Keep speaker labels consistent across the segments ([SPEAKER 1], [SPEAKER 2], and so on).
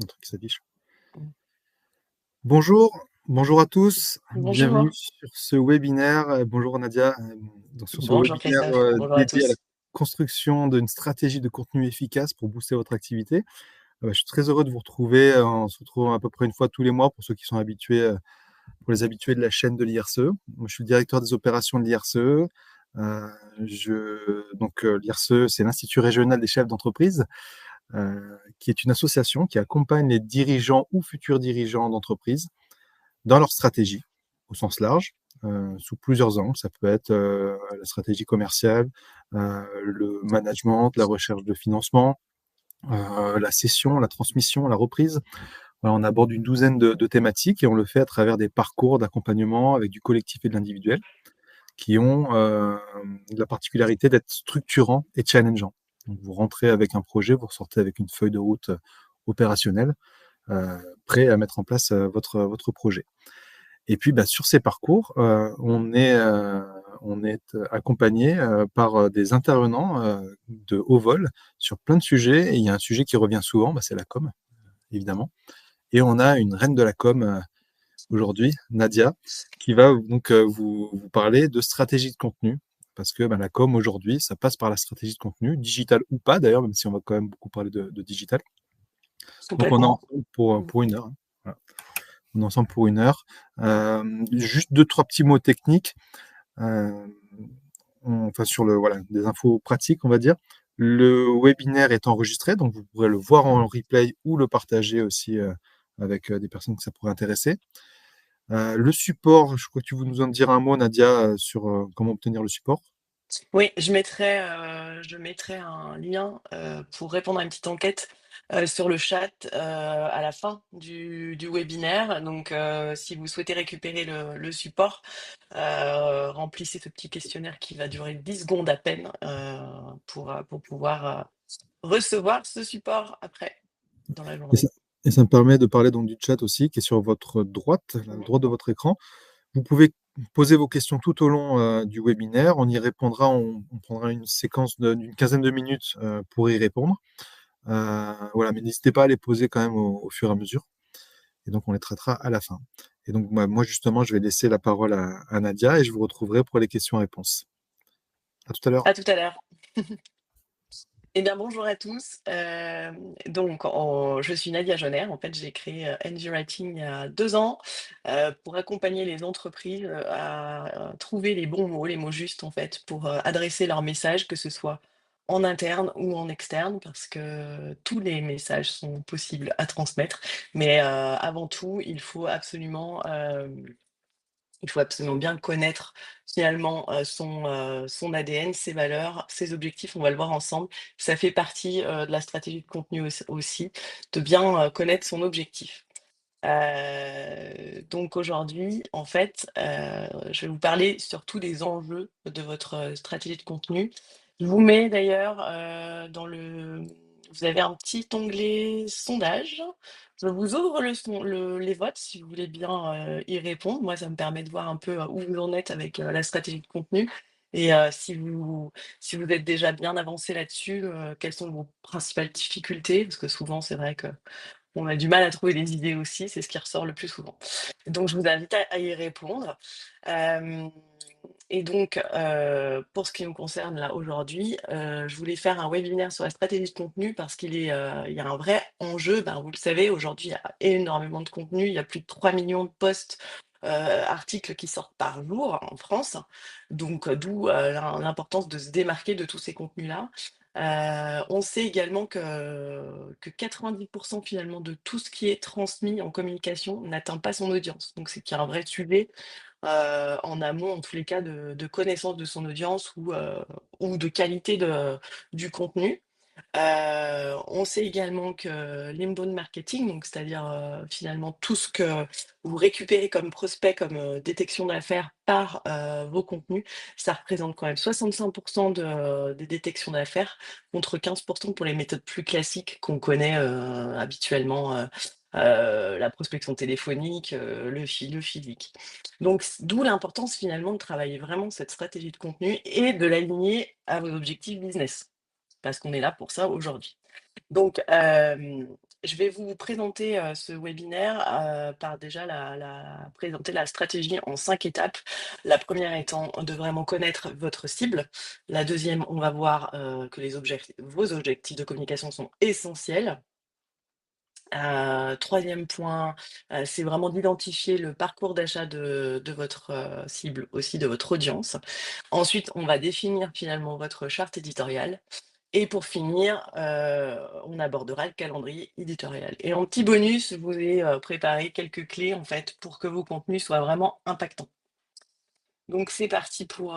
[SPEAKER 1] Un truc qui s'affiche.
[SPEAKER 2] Mmh.
[SPEAKER 1] Bonjour à tous, bienvenue
[SPEAKER 2] Bonjour.
[SPEAKER 1] sur ce webinaire. Bonjour Nadia, donc sur ce
[SPEAKER 2] Bonjour
[SPEAKER 1] webinaire
[SPEAKER 2] Christophe, bonjour à
[SPEAKER 1] dédié à la
[SPEAKER 2] tous.
[SPEAKER 1] construction d'une stratégie de contenu efficace pour booster votre activité. Je suis très heureux de vous retrouver. On se retrouve à peu près une fois tous les mois pour ceux qui sont habitués, pour les habitués de la chaîne de l'IRCE. Moi, je suis le directeur des opérations de l'IRCE. L'IRCE, c'est l'Institut régional des chefs d'entreprise, qui est une association qui accompagne les dirigeants ou futurs dirigeants d'entreprise dans leur stratégie, au sens large, sous plusieurs angles. Ça peut être la stratégie commerciale, le management, la recherche de financement, la cession, la transmission, la reprise. Voilà, on aborde une douzaine de thématiques et on le fait à travers des parcours d'accompagnement avec du collectif et de l'individuel qui ont la particularité d'être structurants et challengeants. Donc vous rentrez avec un projet, vous ressortez avec une feuille de route opérationnelle, prêt à mettre en place votre projet. Et puis, sur ces parcours, on est accompagné par des intervenants de haut vol sur plein de sujets. Et il y a un sujet qui revient souvent, c'est la com, évidemment. Et on a une reine de la com aujourd'hui, Nadia, qui va donc vous parler de stratégie de contenu. Parce que la com aujourd'hui, ça passe par la stratégie de contenu, digital ou pas d'ailleurs, même si on va quand même beaucoup parler de digital. Donc on est
[SPEAKER 2] Complètement.
[SPEAKER 1] ensemble
[SPEAKER 2] Mmh.
[SPEAKER 1] pour une heure, hein. Voilà. On est ensemble pour une heure. Juste deux, trois petits mots techniques. Euh, enfin, sur voilà, des infos pratiques, on va dire. Le webinaire est enregistré, donc vous pourrez le voir en replay ou le partager aussi avec des personnes que ça pourrait intéresser. Le support, je crois que tu veux nous en dire un mot, Nadia, sur comment obtenir le support.
[SPEAKER 2] Oui, je mettrai un lien, pour répondre à une petite enquête, sur le chat, à la fin du webinaire. Donc, si vous souhaitez récupérer le support, remplissez ce petit questionnaire qui va durer 10 secondes à peine, pour pouvoir, recevoir ce support après, dans la
[SPEAKER 1] Et ça,
[SPEAKER 2] journée.
[SPEAKER 1] et ça me permet de parler donc du chat aussi, qui est sur votre droite, la droite de votre écran. Vous pouvez poser vos questions tout au long du webinaire. On y répondra, on prendra une séquence d'une quinzaine de minutes pour y répondre. Voilà, mais n'hésitez pas à les poser quand même au fur et à mesure. Et donc, on les traitera à la fin. Et donc, moi, justement, je vais laisser la parole à Nadia et je vous retrouverai pour les questions-réponses. À tout à l'heure.
[SPEAKER 2] À tout à l'heure. Eh bien, bonjour à tous. Je suis Nadia Jonner. En fait, j'ai créé NG Writing il y a 2 ans pour accompagner les entreprises à trouver les bons mots, les mots justes, en fait, pour adresser leurs messages, que ce soit en interne ou en externe, parce que tous les messages sont possibles à transmettre. Mais avant tout, il faut absolument bien connaître finalement, son ADN, ses valeurs, ses objectifs, on va le voir ensemble. Ça fait partie, de la stratégie de contenu aussi, de bien, connaître son objectif. Donc aujourd'hui, en fait, je vais vous parler surtout des enjeux de votre, stratégie de contenu. Je vous mets d'ailleurs, vous avez un petit onglet sondage. Je vous ouvre les votes si vous voulez bien, y répondre. Moi, ça me permet de voir un peu, où vous en êtes avec, la stratégie de contenu et si vous êtes déjà bien avancé là-dessus, quelles sont vos principales difficultés? Parce que souvent, c'est vrai que on a du mal à trouver des idées aussi, c'est ce qui ressort le plus souvent. Donc je vous invite à y répondre. Hem et donc, pour ce qui me concerne là aujourd'hui, je voulais faire un webinaire sur la stratégie de contenu parce il y a un vrai enjeu. Ben, vous le savez, aujourd'hui, il y a énormément de contenu. Il y a plus de 3 millions de posts, articles qui sortent par jour en France. Donc, d'où, l'importance de se démarquer de tous ces contenus-là. On sait également que 90 finalement de tout ce qui est transmis en communication n'atteint pas son audience. Donc c'est qu'il y a un vrai sujet, en amont, en tous les cas, de connaissance de son audience ou de qualité du contenu. On sait également que l'inbound marketing, donc c'est-à-dire, finalement tout ce que vous récupérez comme prospect, comme, détection d'affaires par, vos contenus, ça représente quand même 65 des détections d'affaires contre 15 pour les méthodes plus classiques qu'on connaît, habituellement, la prospection téléphonique, le physique. Donc d'où l'importance finalement de travailler vraiment cette stratégie de contenu et de l'aligner à vos objectifs business, parce qu'on est là pour ça aujourd'hui. Donc, Je vais vous présenter, ce webinaire, par déjà présenter la stratégie en 5 étapes. La première étant de vraiment connaître votre cible. La deuxième, on va voir, que vos objectifs de communication sont essentiels. 3e point, c'est vraiment d'identifier le parcours d'achat de votre, cible, aussi de votre audience. Ensuite, on va définir finalement votre charte éditoriale et pour finir, on abordera le calendrier éditorial. Et en petit bonus, je vous ai, préparé quelques clés en fait pour que vos contenus soient vraiment impactants. Donc c'est parti pour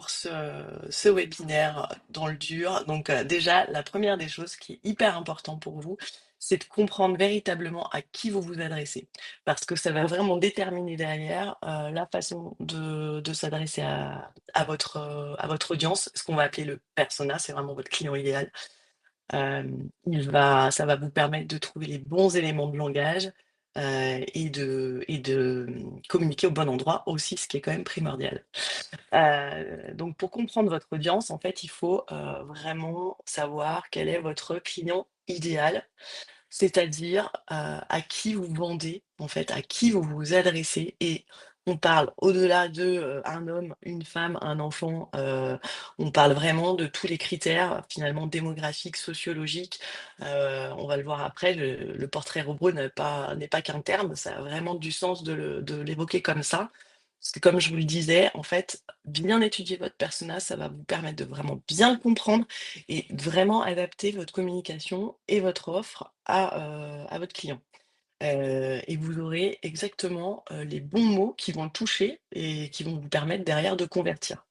[SPEAKER 2] ce webinaire dans le dur. Donc, déjà, la première des choses qui est hyper important pour vous, c'est de comprendre véritablement à qui vous vous adressez. Parce que ça va vraiment déterminer derrière, la façon de s'adresser à votre audience, ce qu'on va appeler le persona, c'est vraiment votre client idéal. Ça va vous permettre de trouver les bons éléments de langage, et de communiquer au bon endroit aussi, ce qui est quand même primordial. Donc pour comprendre votre audience, en fait, il faut, vraiment savoir quel est votre client idéal. C'est-à-dire, à qui vous vendez, en fait, à qui vous vous adressez et on parle au-delà de, un homme, une femme, un enfant, on parle vraiment de tous les critères finalement démographiques, sociologiques. On va le voir après, le portrait robot n'est pas qu'un terme, ça a vraiment du sens de l'évoquer comme ça. Parce que comme je vous le disais, en fait, bien étudier votre persona, ça va vous permettre de vraiment bien le comprendre et vraiment adapter votre communication et votre offre à votre client. Et vous aurez exactement, les bons mots qui vont le toucher et qui vont vous permettre derrière de convertir.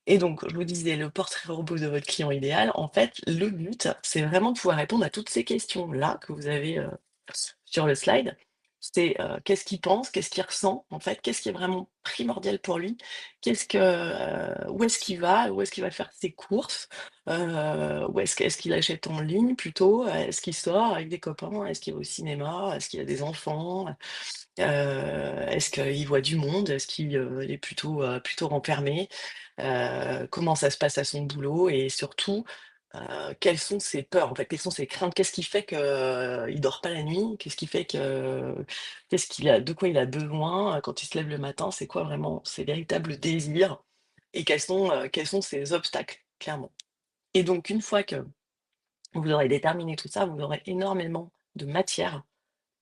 [SPEAKER 2] Et donc, je vous disais, le portrait robot de votre client idéal, en fait, le but, c'est vraiment de pouvoir répondre à toutes ces questions-là que vous avez, sur le slide. C'est, qu'est-ce qu'il pense? Qu'est-ce qu'il ressent, en fait? Qu'est-ce qui est vraiment primordial pour lui? Où est-ce qu'il va? Où est-ce qu'il va faire ses courses? Est-ce qu'il achète en ligne plutôt? Est-ce qu'il sort avec des copains? Est-ce qu'il va au cinéma? Est-ce qu'il a des enfants? Est-ce qu'il voit du monde? Est-ce il est plutôt renfermé? Comment ça se passe à son boulot? Et surtout, quelles sont ses peurs, en fait? Quelles sont ses craintes? Qu'est-ce qui fait qu'il dort pas la nuit? De quoi il a besoin, quand il se lève le matin? C'est quoi vraiment ses véritables désirs? Et quels sont ses obstacles, clairement? Et donc une fois que vous aurez déterminé tout ça, vous aurez énormément de matière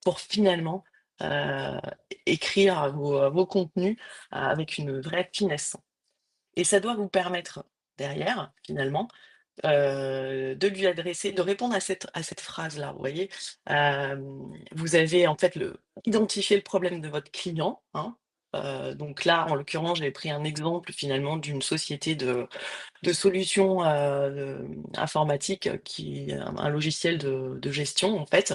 [SPEAKER 2] pour finalement, heu, écrire vos contenus, avec une vraie finesse. Et ça doit vous permettre derrière, finalement, de répondre à cette phrase-là, vous voyez? Vous avez en fait identifié le problème de votre client, hein, donc là, en l'occurrence, j'ai pris un exemple finalement d'une société de solutions, informatiques qui est un logiciel de gestion, en fait.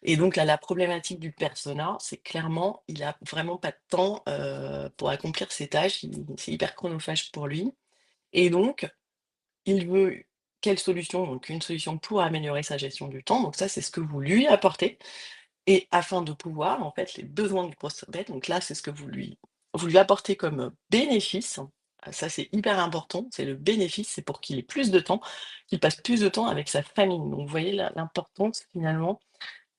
[SPEAKER 2] Et donc là, la problématique du persona, c'est clairement, il a vraiment pas de temps, pour accomplir ses tâches, c'est hyper chronophage pour lui et donc il veut quelle solution? Donc une solution pour améliorer sa gestion du temps, donc ça, c'est ce que vous lui apportez et afin de pouvoir, en fait, les besoins du prospect, donc là, c'est ce que vous lui apportez comme, bénéfice. Ça, c'est hyper important, c'est le bénéfice, c'est pour qu'il ait plus de temps, qu'il passe plus de temps avec sa famille. Donc vous voyez l'importance finalement,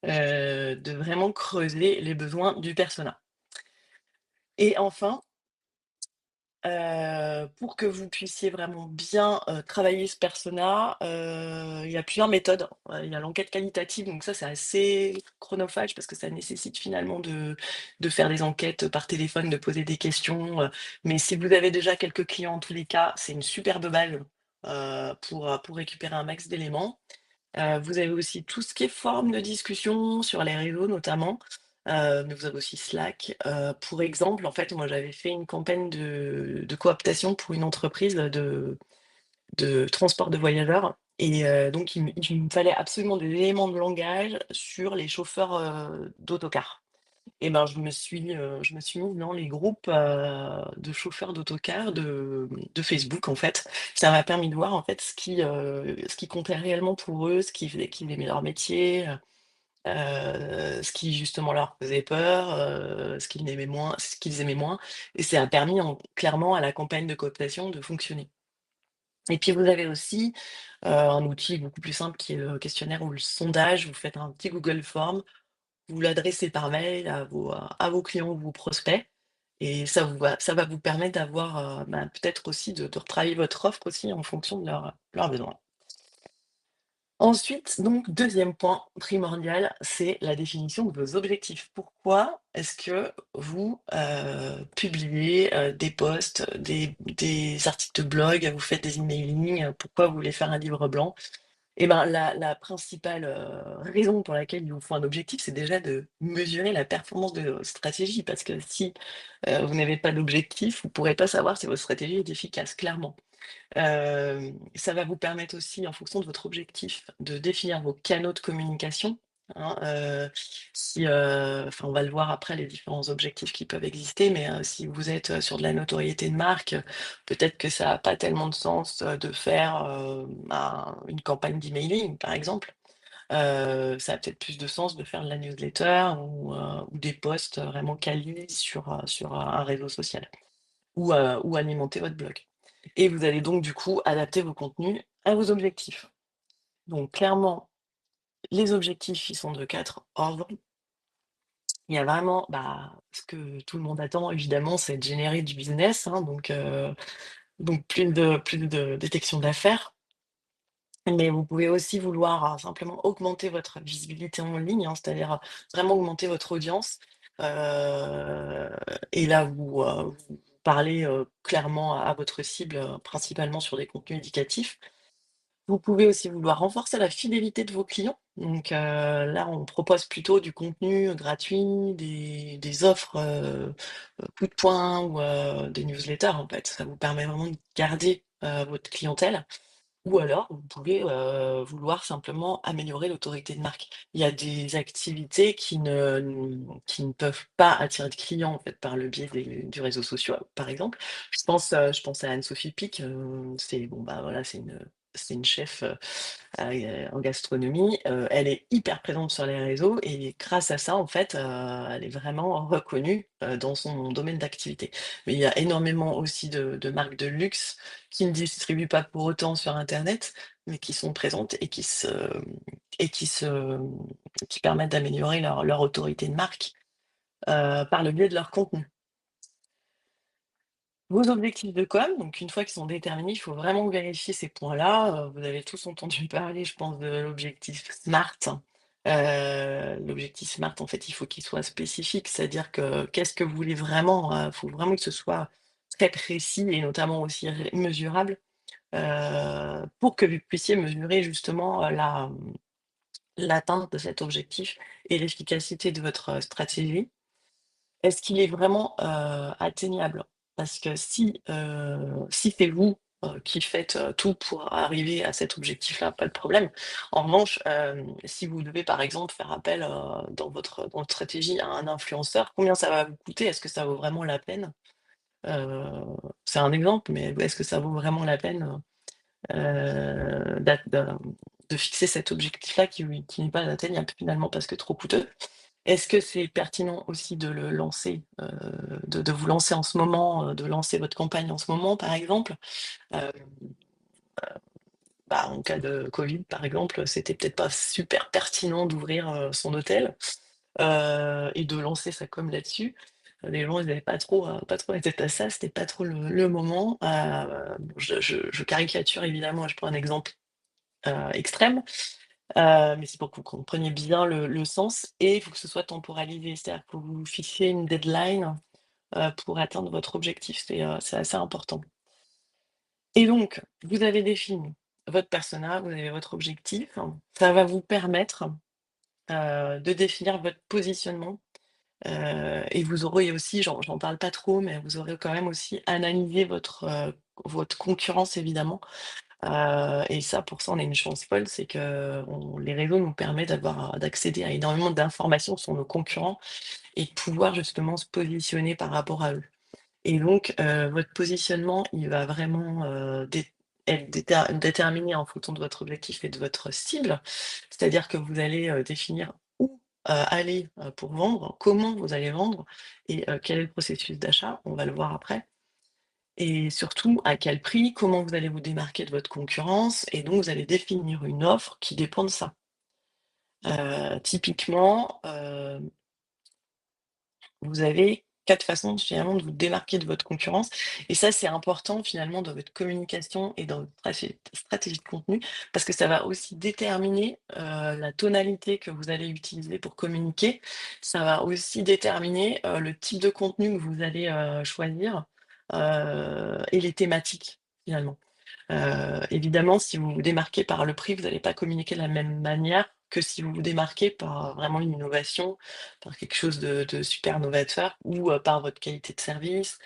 [SPEAKER 2] de vraiment creuser les besoins du persona. Et enfin, pour que vous puissiez vraiment bien, travailler ce persona, il y a plusieurs méthodes. Il y a l'enquête qualitative, donc ça, c'est assez chronophage parce que ça nécessite finalement de faire des enquêtes par téléphone, de poser des questions, mais si vous avez déjà quelques clients, en tous les cas, c'est une superbe base, pour récupérer un max d'éléments. Vous avez aussi tout ce qui est forme de discussion sur les réseaux notamment, mais vous avez aussi Slack. Pour exemple, en fait, moi j'avais fait une campagne de cooptation pour une entreprise de transport de voyageurs et donc il me fallait absolument des éléments de langage sur les chauffeurs, d'autocars. Et ben, je me suis mise dans les groupes, de chauffeurs d'autocars de Facebook, en fait. Ça m'a permis de voir, en fait, ce qui comptait réellement pour eux, ce qui faisait qu'ils aimaient leur métier, ce qui justement leur faisait peur, ce qu'ils aimaient moins et ça a permis clairement à la campagne de cooptation de fonctionner. Et puis vous avez aussi, un outil beaucoup plus simple qui est le questionnaire ou le sondage. Vous faites un petit Google Form, vous l'adressez par mail à vos clients ou vos prospects et ça va vous permettre d'avoir, bah, peut-être aussi de retravailler votre offre aussi en fonction de leurs besoins. Ensuite, donc deuxième point primordial, c'est la définition de vos objectifs. Pourquoi est-ce que vous, publiez, des posts, des articles de blog, vous faites des emailing, pourquoi vous voulez faire un livre blanc? Et ben, la principale, raison pour laquelle il vous faut un objectif, c'est déjà de mesurer la performance de votre stratégie. Parce que si, vous n'avez pas d'objectif, vous ne pourrez pas savoir si votre stratégie est efficace, clairement. Ça va vous permettre aussi, en fonction de votre objectif, de définir vos canaux de communication, hein, si, enfin, on va le voir après les différents objectifs qui peuvent exister, mais, si vous êtes, sur de la notoriété de marque, peut-être que ça a pas tellement de sens, de faire, une campagne d'emailing, par exemple. Ça a peut-être plus de sens de faire de la newsletter ou des posts vraiment quali sur un réseau social ou alimenter votre blog. Et vous allez donc du coup adapter vos contenus à vos objectifs. Donc clairement, les objectifs, ils sont de 4 ordres. Il y a vraiment, bah, ce que tout le monde attend évidemment, c'est de générer du business, hein, donc plus de détection d'affaires. Mais vous pouvez aussi vouloir, simplement augmenter votre visibilité en ligne, hein, c'est-à-dire, vraiment augmenter votre audience. Heu et là, vous parlez, clairement à votre cible, principalement sur des contenus éducatifs. Vous pouvez aussi vouloir renforcer la fidélité de vos clients. Donc, là, on propose plutôt du contenu gratuit, des offres, coup de poing ou, des newsletters, en fait. Ça vous permet vraiment de garder, votre clientèle. Ou alors, vous pouvez, vouloir simplement améliorer l'autorité de marque. Il y a des activités qui ne peuvent pas attirer de clients, en fait, par le biais du réseau social, par exemple. Je pense à Anne-Sophie Pic, c'est bon, bah, voilà, c'est une chef, en gastronomie. Elle est hyper présente sur les réseaux et grâce à ça, en fait, elle est vraiment reconnue, dans son domaine d'activité. Mais il y a énormément aussi de marques de luxe qui ne distribuent pas pour autant sur internet, mais qui sont présentes et qui permettent d'améliorer leur autorité de marque, par le biais de leur contenu. Vos objectifs de com, donc une fois qu'ils sont déterminés, il faut vraiment vérifier ces points-là. Vous avez tous entendu parler, je pense, de l'objectif SMART. L'objectif SMART, en fait, il faut qu'il soit spécifique, c'est-à-dire que qu'est-ce que vous voulez vraiment? Il faut vraiment que ce soit très précis et notamment aussi mesurable, pour que vous puissiez mesurer justement, l'atteinte de cet objectif et l'efficacité de votre stratégie. Est-ce qu'il est vraiment, atteignable? Parce que si c'est vous, qui faites, tout pour arriver à cet objectif-là, pas de problème. En revanche, si vous devez, par exemple, faire appel, dans votre stratégie à un influenceur, combien ça va vous coûter? Est-ce que ça vaut vraiment la peine? Heu, c'est un exemple, mais est-ce que ça vaut vraiment la peine, de fixer cet objectif-là qui n'est pas atteignable finalement parce que trop coûteux? Est-ce que c'est pertinent aussi de le lancer, de vous lancer en ce moment, de lancer votre campagne en ce moment, par exemple? Heu, Bah, en cas de Covid, par exemple, c'était peut-être pas super pertinent d'ouvrir, son hôtel, et de lancer sa com là-dessus. Les gens, ils avaient pas trop la tête à ça, c'était pas trop le moment. Bon, je caricature évidemment, je prends un exemple, extrême, mais c'est pour que vous compreniez bien le sens et il faut que ce soit temporalisé. C'est-à-dire que vous vous fixiez une deadline, pour atteindre votre objectif. C'est assez important et donc vous avez défini votre persona, vous avez votre objectif. Ça va vous permettre, de définir votre positionnement, et vous aurez aussi, j'en parle pas trop, mais vous aurez quand même aussi analysé votre concurrence évidemment. Et ça, pour ça, on a une chance folle, c'est que les réseaux nous permettent d'accéder à énormément d'informations sur nos concurrents et de pouvoir justement se positionner par rapport à eux. Et donc, votre positionnement, il va vraiment, être déterminé en fonction de votre objectif et de votre cible. C'est-à-dire que vous allez, définir où, aller, pour vendre, comment vous allez vendre et quel est le processus d'achat, on va le voir après. et surtout à quel prix, comment vous allez vous démarquer de votre concurrence et donc vous allez définir une offre qui dépend de ça. Typiquement, vous avez 4 façons finalement de vous démarquer de votre concurrence et ça, c'est important finalement dans votre communication et dans votre stratégie de contenu parce que ça va aussi déterminer, la tonalité que vous allez utiliser pour communiquer. Ça va aussi déterminer, le type de contenu que vous allez, choisir, et les thématiques finalement. Évidemment, si vous vous démarquez par le prix, vous n'allez pas communiquer de la même manière que si vous vous démarquez par vraiment une innovation, par quelque chose de super novateur ou, par votre qualité de service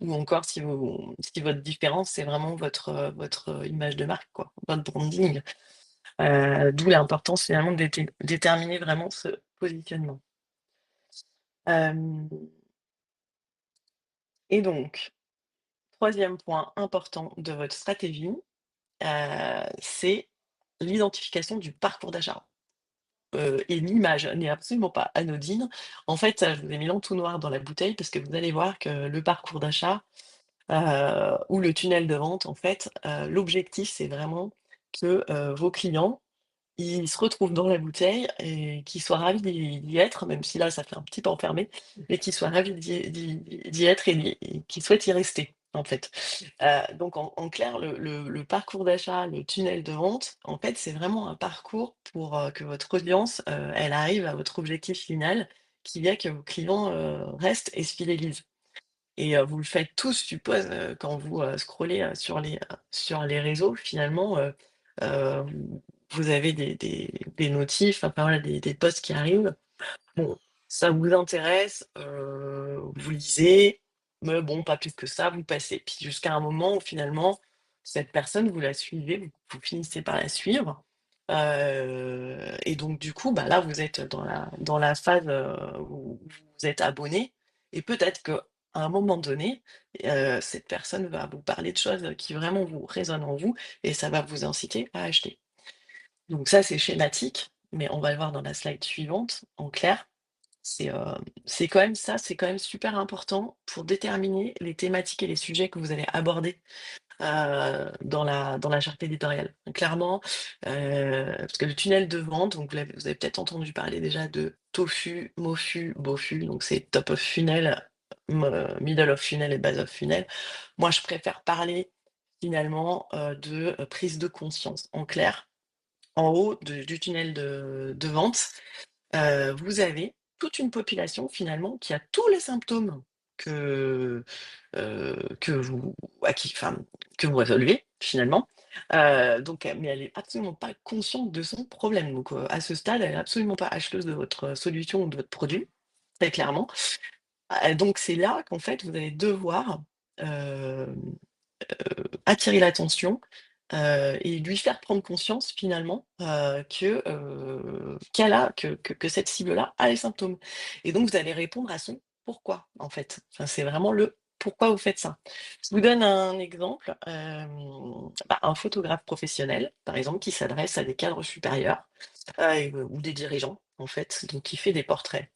[SPEAKER 2] ou encore si votre différence, c'est vraiment votre image de marque quoi, votre branding. D'où l'importance finalement de déterminer vraiment ce positionnement. Hem et donc, troisième point important de votre stratégie, c'est l'identification du parcours d'achat. Et l'image n'est absolument pas anodine. En fait, je vous ai mis l'entonnoir dans la bouteille parce que vous allez voir que le parcours d'achat, ou le tunnel de vente, en fait, l'objectif, c'est vraiment que, vos clients ils se retrouvent dans la bouteille et qu'ils soient ravis d'y être, même si là, ça fait un petit peu enfermé, mais qu'ils soient ravis d'y être et qu'ils souhaitent y rester, en fait. Donc en clair, le parcours d'achat, le tunnel de vente, en fait, c'est vraiment un parcours pour, que votre audience, elle arrive à votre objectif final, qui est que vos clients, restent et se fidélisent. Et vous le faites tous, je suppose, quand vous, scrollez, sur les réseaux finalement, vous avez des notifs, enfin voilà, des posts qui arrivent. Bon, ça vous intéresse, vous lisez, mais bon, pas plus que ça, vous passez. Puis jusqu'à un moment où finalement, cette personne, vous la suivez, vous finissez par la suivre. Et donc du coup, bah, là, vous êtes dans la phase, où vous êtes abonné et peut-être qu'à un moment donné, cette personne va vous parler de choses qui vraiment vous résonnent en vous et ça va vous inciter à acheter. Donc ça, c'est schématique, mais on va le voir dans la slide suivante, en clair. C'est, c'est quand même ça, c'est quand même super important pour déterminer les thématiques et les sujets que vous allez aborder, dans la charte éditoriale. Clairement, parce que le tunnel de vente, donc vous avez peut-être entendu parler déjà de TOFU, MOFU, BOFU, donc c'est top of funnel, middle of funnel et base of funnel. Moi, je préfère parler finalement, de, prise de conscience. En clair, en haut du tunnel de vente, vous avez toute une population finalement qui a tous les symptômes que, que vous enfin, que vous résolvez finalement. Donc mais elle est absolument pas consciente de son problème. Donc, à ce stade, elle est absolument pas acheteuse de votre solution ou de votre produit, très clairement. Donc c'est là qu'en fait, vous allez devoir, hem attirer l'attention, et lui faire prendre conscience finalement, qu'elle a que cette cible-là a les symptômes et donc vous allez répondre à son pourquoi, en fait. Enfin, c'est vraiment le pourquoi vous faites ça. Je vous donne un exemple, un photographe professionnel, par exemple, qui s'adresse à des cadres supérieurs, ou des dirigeants, en fait, donc qui fait des portraits.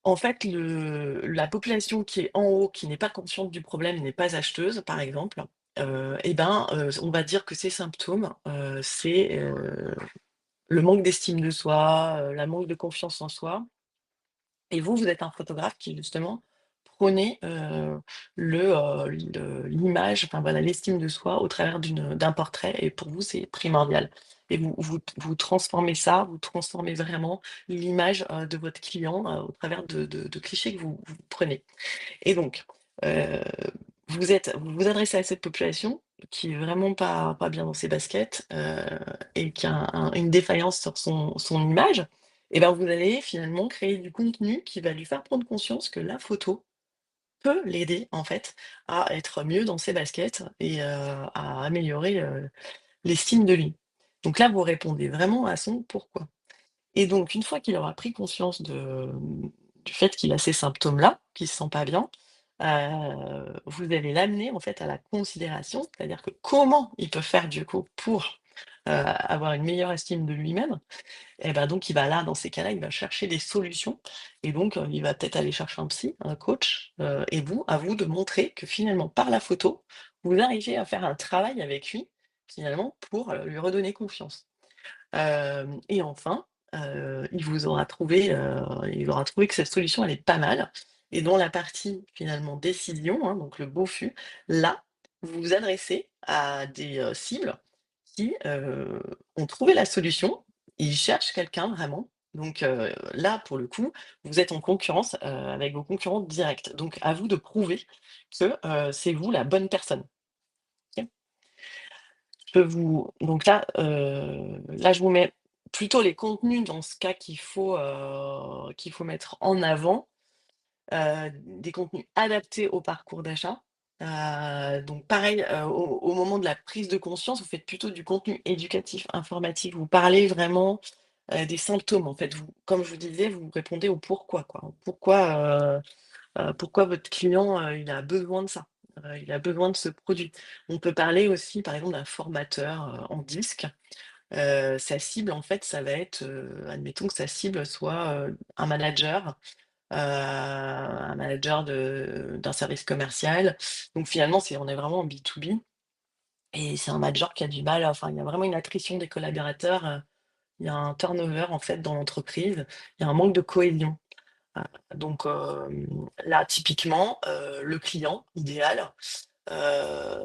[SPEAKER 2] En fait, la population qui est en haut, qui n'est pas consciente du problème, n'est pas acheteuse, par exemple, on va dire que ces symptômes, c'est, le manque d'estime de soi, la manque de confiance en soi et vous, vous êtes un photographe qui justement prônez, l'image, enfin voilà, l'estime de soi au travers d'un portrait et pour vous, c'est primordial et vous transformez ça, vous transformez vraiment l'image, de votre client, au travers de clichés que vous prenez et donc, heu, vous vous adressez à cette population qui est vraiment pas bien dans ses baskets, et qui a une défaillance sur son image et ben, vous allez finalement créer du contenu qui va lui faire prendre conscience que la photo peut l'aider, en fait, à être mieux dans ses baskets et à améliorer, l'estime de lui. Donc là, vous répondez vraiment à son pourquoi. Et donc une fois qu'il aura pris conscience du fait qu'il a ces symptômes-là, qu'il se sent pas bien, vous allez l'amener en fait à la considération, c'est-à-dire que comment il peut faire du coup pour, avoir une meilleure estime de lui-même, et ben donc il va là, dans ces cas-là, il va chercher des solutions et donc il va peut-être aller chercher un psy, un coach, et vous, à vous de montrer que finalement par la photo, vous arrivez à faire un travail avec lui, finalement pour, lui redonner confiance. Hem Et enfin, il aura trouvé que cette solution, elle est pas mal et dans la partie finalement décision, hein, donc le BOFU, là, vous vous adressez à des, cibles qui, ont trouvé la solution. Ils cherchent quelqu'un vraiment, donc là, pour le coup, vous êtes en concurrence, avec vos concurrents directs. Donc à vous de prouver que, c'est vous la bonne personne. OK? Je peux vous donc là, je vous mets plutôt les contenus dans ce cas qu'il faut mettre en avant, des contenus adaptés au parcours d'achat. Donc pareil, au moment de la prise de conscience, vous faites plutôt du contenu éducatif, informatif. Vous parlez vraiment, des symptômes, en fait. Vous Comme je vous disais, vous répondez au pourquoi, quoi. Au pourquoi votre client, il a besoin de ça, il a besoin de ce produit. On peut parler aussi, par exemple, d'un formateur, en disque. Sa cible, en fait, ça va être, admettons que sa cible soit, un manager d'un service commercial. Donc finalement, on est vraiment en B2B et c'est un manager qui a du mal, enfin, il y a vraiment une attrition des collaborateurs, il y a un turnover, en fait, dans l'entreprise, il y a un manque de cohésion. Donc là, typiquement, le client idéal, heu,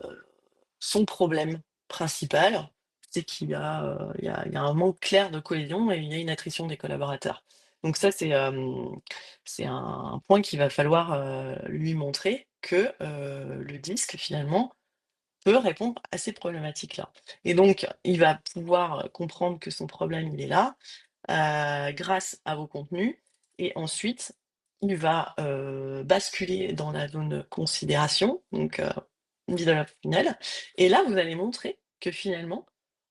[SPEAKER 2] son problème principal, c'est il y a un manque clair de cohésion et il y a une attrition des collaborateurs. Donc ça, c'est un point qu'il va falloir, lui montrer que, le disque finalement peut répondre à ces problématiques-là. Et donc il va pouvoir comprendre que son problème, il est là, grâce à vos contenus et ensuite il va, basculer dans la zone considération, donc middle of funnel et là, vous allez montrer que finalement,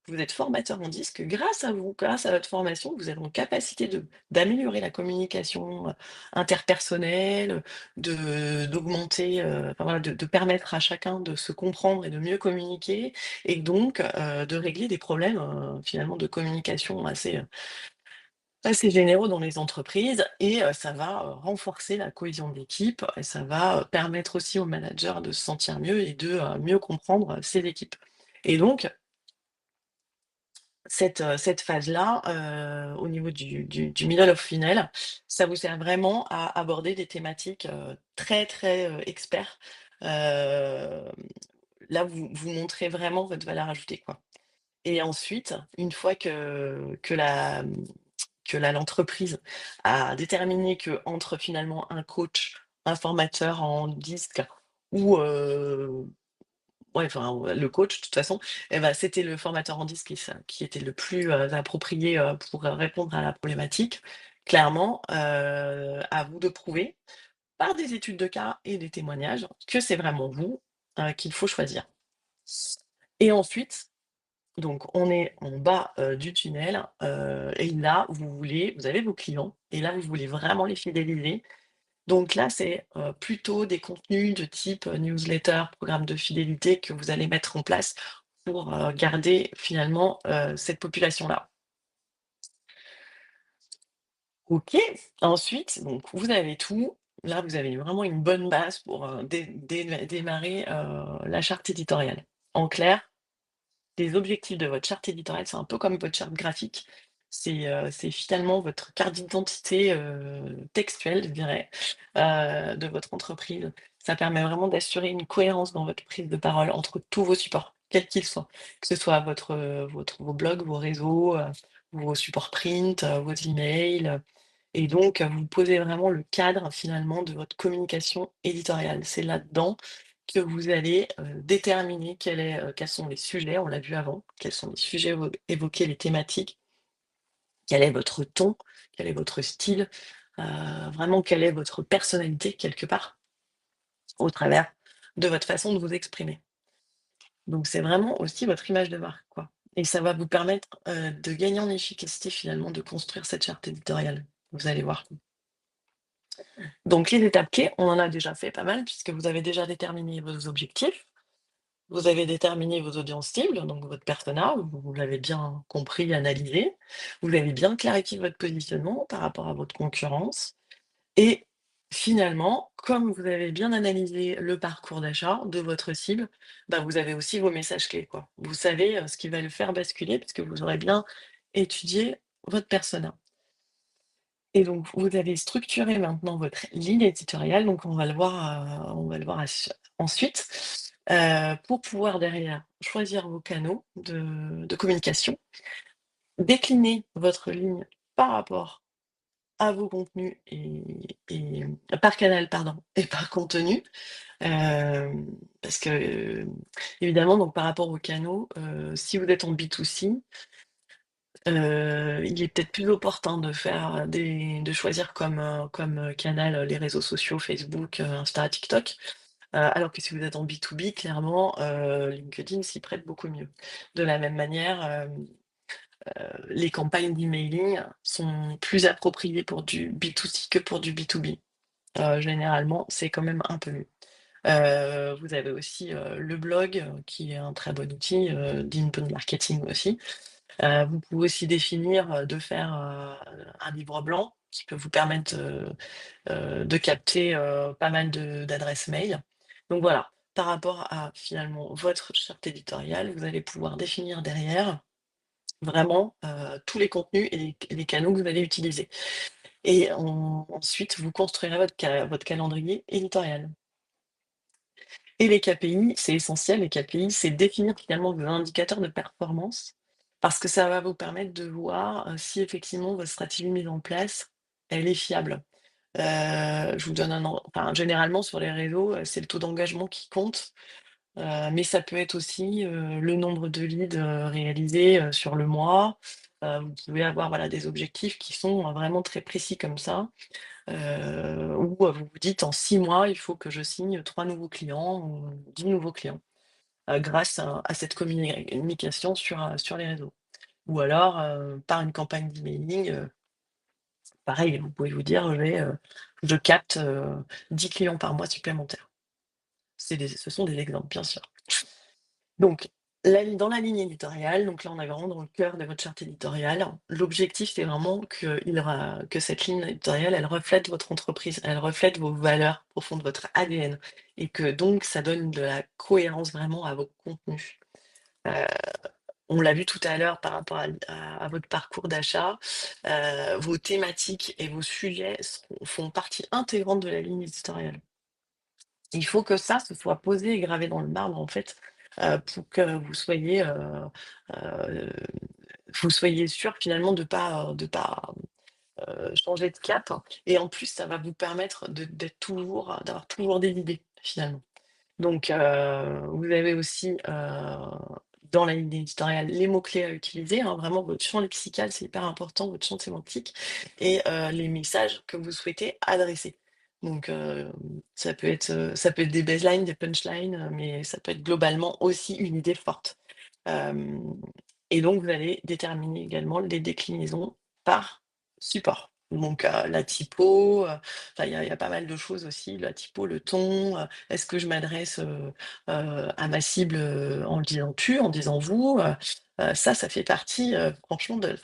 [SPEAKER 2] vous êtes formateur en disque, grâce à vous, grâce à votre formation, vous êtes en capacité d'améliorer la communication, interpersonnelle, d'augmenter, enfin voilà, de permettre à chacun de se comprendre et de mieux communiquer et donc de régler des problèmes, finalement de communication assez généraux dans les entreprises et ça va, renforcer la cohésion de l'équipe et ça va, permettre aussi aux managers de se sentir mieux et de, mieux comprendre, ses équipes. Et donc cette phase-là, au niveau du middle of funnel, ça vous sert vraiment à aborder des thématiques, très, très, experts. Hem, Là, vous montrez vraiment votre valeur ajoutée, quoi. Et ensuite, une fois que l'entreprise a déterminé que entre finalement un coach, un formateur en disque ou ouais, enfin, le coach de toute façon et ben c'était le formateur en disque qui était le plus, approprié, pour, répondre à la problématique. Clairement, à vous de prouver par des études de cas et des témoignages que c'est vraiment vous, qu'il faut choisir. Et ensuite, donc on est en bas, du tunnel, et là, vous avez vos clients et là, vous voulez vraiment les fidéliser. Donc là, c'est, plutôt des contenus de type, newsletter, programme de fidélité que vous allez mettre en place pour, garder finalement, cette population-là. OK. Ensuite, donc vous avez tout. Là, vous avez vraiment une bonne base pour, démarrer, la charte éditoriale. En clair, les objectifs de votre charte éditoriale, c'est un peu comme votre charte graphique. C'est finalement votre carte d'identité, textuelle, je dirais, de votre entreprise. Ça permet vraiment d'assurer une cohérence dans votre prise de parole entre tous vos supports, quels qu'ils soient. Que ce soit vos blogs, vos réseaux, vos supports print, vos emails, et donc vous posez vraiment le cadre finalement de votre communication éditoriale. C'est là-dedans que vous allez, déterminer quels sont les sujets, on l'a vu avant, quels sont les sujets évoqués, les thématiques, quel est votre ton, quel est votre style, vraiment quelle est votre personnalité quelque part, au travers de votre façon de vous exprimer. Donc c'est vraiment aussi votre image de marque, quoi. Et ça va vous permettre, de gagner en efficacité finalement, de construire cette charte éditoriale. Vous allez voir. Donc les étapes clés, on en a déjà fait pas mal puisque vous avez déjà déterminé vos objectifs. Vous avez déterminé vos audiences cibles, donc votre persona, vous l'avez bien compris, analysé. Vous avez bien clarifié votre positionnement par rapport à votre concurrence et finalement, comme vous avez bien analysé le parcours d'achat de votre cible, bah, vous avez aussi vos messages clés, quoi. Vous savez, ce qui va le faire basculer puisque vous aurez bien étudié votre persona. Et donc, vous avez structuré maintenant votre ligne éditoriale, donc on va le voir ensuite, pour pouvoir derrière choisir vos canaux de communication, décliner votre ligne par rapport à vos contenus et par canal, pardon, et par contenu. Parce que, évidemment, donc par rapport aux canaux, si vous êtes en B2C, il est peut-être plus opportun de choisir comme canal, les réseaux sociaux Facebook, Insta, TikTok, alors que si vous êtes en B2B, clairement, LinkedIn s'y prête beaucoup mieux. De la même manière, les campagnes d'emailing sont plus appropriées pour du B2C que pour du B2B. Généralement, c'est quand même un peu mieux. Vous avez aussi, le blog, qui est un très bon outil, d'inbound marketing aussi. Vous pouvez aussi définir, de faire, un livre blanc qui peut vous permettre, de capter, pas mal d'adresses mail. Donc voilà, par rapport à finalement votre charte éditoriale, vous allez pouvoir définir derrière vraiment, tous les contenus et les canaux que vous allez utiliser. Et ensuite, vous construirez votre calendrier éditorial. Et les KPI, c'est essentiel. Les KPI, c'est définir finalement vos indicateurs de performance parce que ça va vous permettre de voir, si effectivement votre stratégie mise en place, elle est fiable. Je vous donne généralement sur les réseaux, c'est le taux d'engagement qui compte, mais ça peut être aussi, le nombre de leads, réalisés, sur le mois. Vous pouvez avoir, voilà, des objectifs qui sont, vraiment très précis comme ça. Où, vous vous dites: «En 6 mois, il faut que je signe 3 nouveaux clients ou 10 nouveaux clients», grâce à cette communication sur les réseaux. Ou alors, par une campagne d'emailing, pareil, vous pouvez vous dire: je capte, 10 clients par mois supplémentaires». Ce sont des exemples, bien sûr. Donc, dans la ligne éditoriale, donc là, on est vraiment dans le cœur de votre charte éditoriale. L'objectif, c'est vraiment que cette ligne éditoriale, elle reflète votre entreprise, elle reflète vos valeurs profondes, votre ADN, et que donc ça donne de la cohérence vraiment à vos contenus. Heu, on l'a vu tout à l'heure par rapport à votre parcours d'achat, vos thématiques et vos sujets font partie intégrante de la ligne éditoriale. Il faut que ça, se soit posé et gravé dans le marbre, en fait, pour que heu, vous soyez sûr finalement de pas, changer de cap et en plus, ça va vous permettre d'avoir toujours des idées, finalement. Donc vous avez aussi, dans la ligne éditoriale, les mots-clés à utiliser, hein, vraiment votre champ lexical, c'est hyper important, votre champ sémantique et les messages que vous souhaitez adresser. Donc ça peut être des baselines, des punchlines, mais ça peut être globalement aussi une idée forte. Hem et donc vous allez déterminer également les déclinaisons par support. Donc la typo, il y a pas mal de choses aussi, la typo, le ton, est-ce que je m'adresse, à ma cible, en le disant «tu», en disant «vous», ça fait partie, franchement de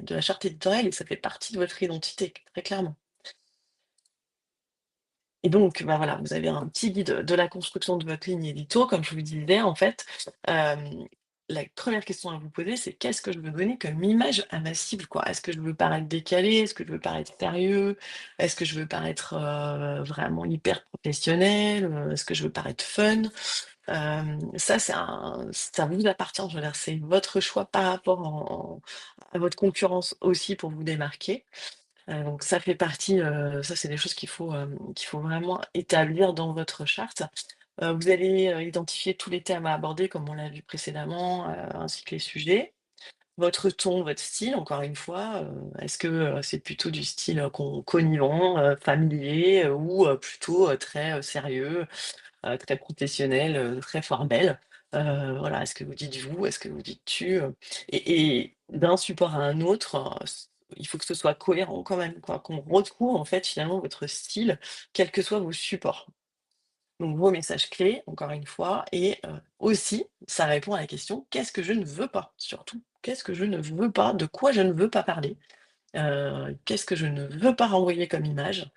[SPEAKER 2] la charte éditoriale et ça fait partie de votre identité, très clairement. Et donc, bah, voilà, vous avez un petit guide de la construction de votre ligne édito, comme je vous disais, en fait. Hem, la première question à vous poser, c'est: «Qu'est-ce que je veux donner comme image à ma cible, quoi? Est-ce que je veux paraître décalé? Est-ce que je veux paraître sérieux? Est-ce que je veux paraître, vraiment hyper professionnel? Est-ce que je veux paraître fun?» Ça vous appartient, je veux dire, c'est votre choix par rapport à votre concurrence aussi pour vous démarquer. Donc ça fait partie, ça c'est des choses qu'il faut vraiment établir dans votre charte. Vous allez, identifier tous les thèmes à aborder comme on l'a vu précédemment, ainsi que les sujets. Votre ton, votre style, encore une fois, est-ce que, c'est plutôt du style, connivant, familier, ou plutôt, très, sérieux, très professionnel, très formel? Voilà, est-ce que vous dites «vous», est-ce que vous dites «tu», et d'un support à un autre, il faut que ce soit cohérent quand même, quoi, qu'on retrouve en fait finalement votre style, quels que soient vos supports. Donc vos messages clés, encore une fois et aussi, ça répond à la question: «Qu'est-ce que je ne veux pas?» surtout, qu'est-ce que je ne veux pas? De quoi je ne veux pas parler? Qu'est-ce que je ne veux pas renvoyer comme image?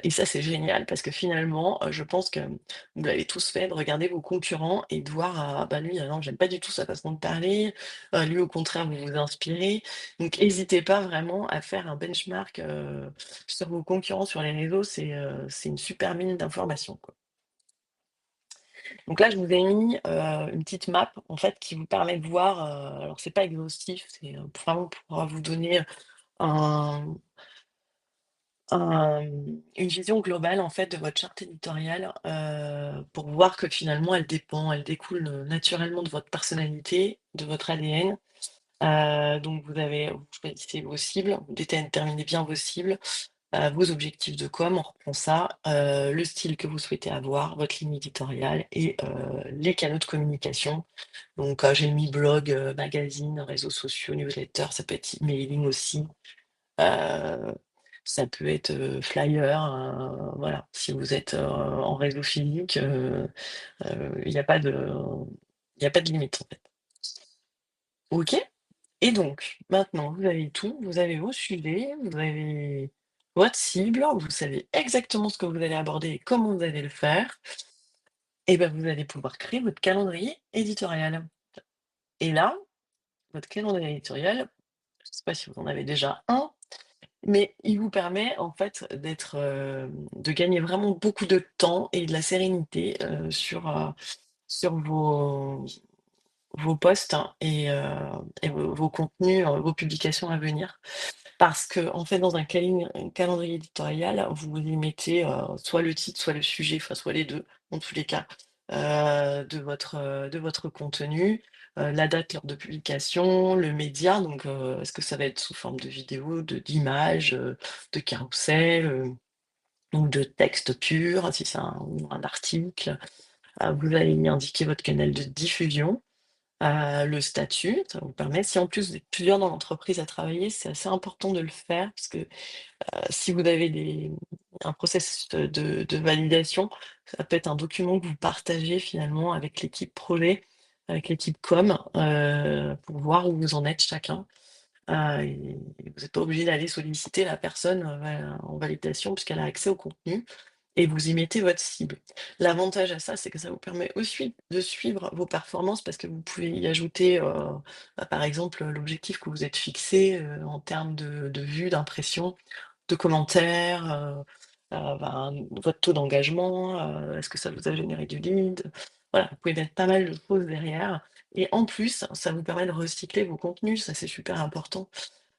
[SPEAKER 2] Et ça, c'est génial parce que finalement, je pense que vous l'avez tous fait, de regarder vos concurrents et de voir: «Ah bah lui, non, j'aime pas du tout sa façon de parler, lui au contraire, vous vous inspirez». Donc hésitez pas vraiment à faire un benchmark, sur vos concurrents sur les réseaux, c'est une super mine d'informations, quoi. Donc là, je vous ai mis, une petite map en fait qui vous permet de voir, alors c'est pas exhaustif, c'est, vraiment pour vous donner un une vision globale en fait de votre charte éditoriale, pour voir que finalement elle découle, naturellement de votre personnalité, de votre ADN. Donc vous choisissez vos cibles, vous déterminez bien vos cibles, vos objectifs de com, on reprend ça, le style que vous souhaitez avoir, votre ligne éditoriale et les canaux de communication. Donc, j'ai mis blog, magazine, réseaux sociaux, newsletter, ça peut être emailing aussi. Heu, Ça peut être, flyer, voilà. Si vous êtes, en réseau physique, il y a pas de limite, en fait. OK? Et donc maintenant vous avez tout, vous avez vos sujets, vous avez votre cible, vous savez exactement ce que vous allez aborder et comment vous allez le faire et ben, vous allez pouvoir créer votre calendrier éditorial. Et là, votre calendrier éditorial, je ne sais pas si vous en avez déjà un. Mais il vous permet en fait de gagner vraiment beaucoup de temps et de la sérénité, sur vos posts hein, et vos contenus, vos publications à venir. Parce qu'en fait, dans un calendrier éditorial, vous y mettez, soit le titre, soit le sujet, enfin soit les 2, dans tous les cas, de votre contenu, la date, l'heure de publication, le média, donc est-ce que ça va être sous forme de vidéo, d'images, de carrousel, ou de texte pur, si c'est un article. Vous allez y indiquer votre canal de diffusion, le statut, ça vous permet si en plus vous êtes plusieurs dans l'entreprise à travailler, c'est assez important de le faire parce que si vous avez un processus de validation, ça peut être un document que vous partagez finalement avec l'équipe projet, avec l'équipe com, pour voir où vous en êtes chacun. Et vous n'êtes pas obligé d'aller solliciter la personne, en validation puisqu'elle a accès au contenu et vous y mettez votre cible. L'avantage à ça, c'est que ça vous permet aussi de suivre vos performances parce que vous pouvez y ajouter, par exemple, l'objectif que vous êtes fixé, en termes de vues, d'impressions, de commentaires, votre taux d'engagement, est-ce que ça vous a généré du lead? Voilà, vous pouvez mettre pas mal de choses derrière et en plus, ça vous permet de recycler vos contenus, ça c'est super important.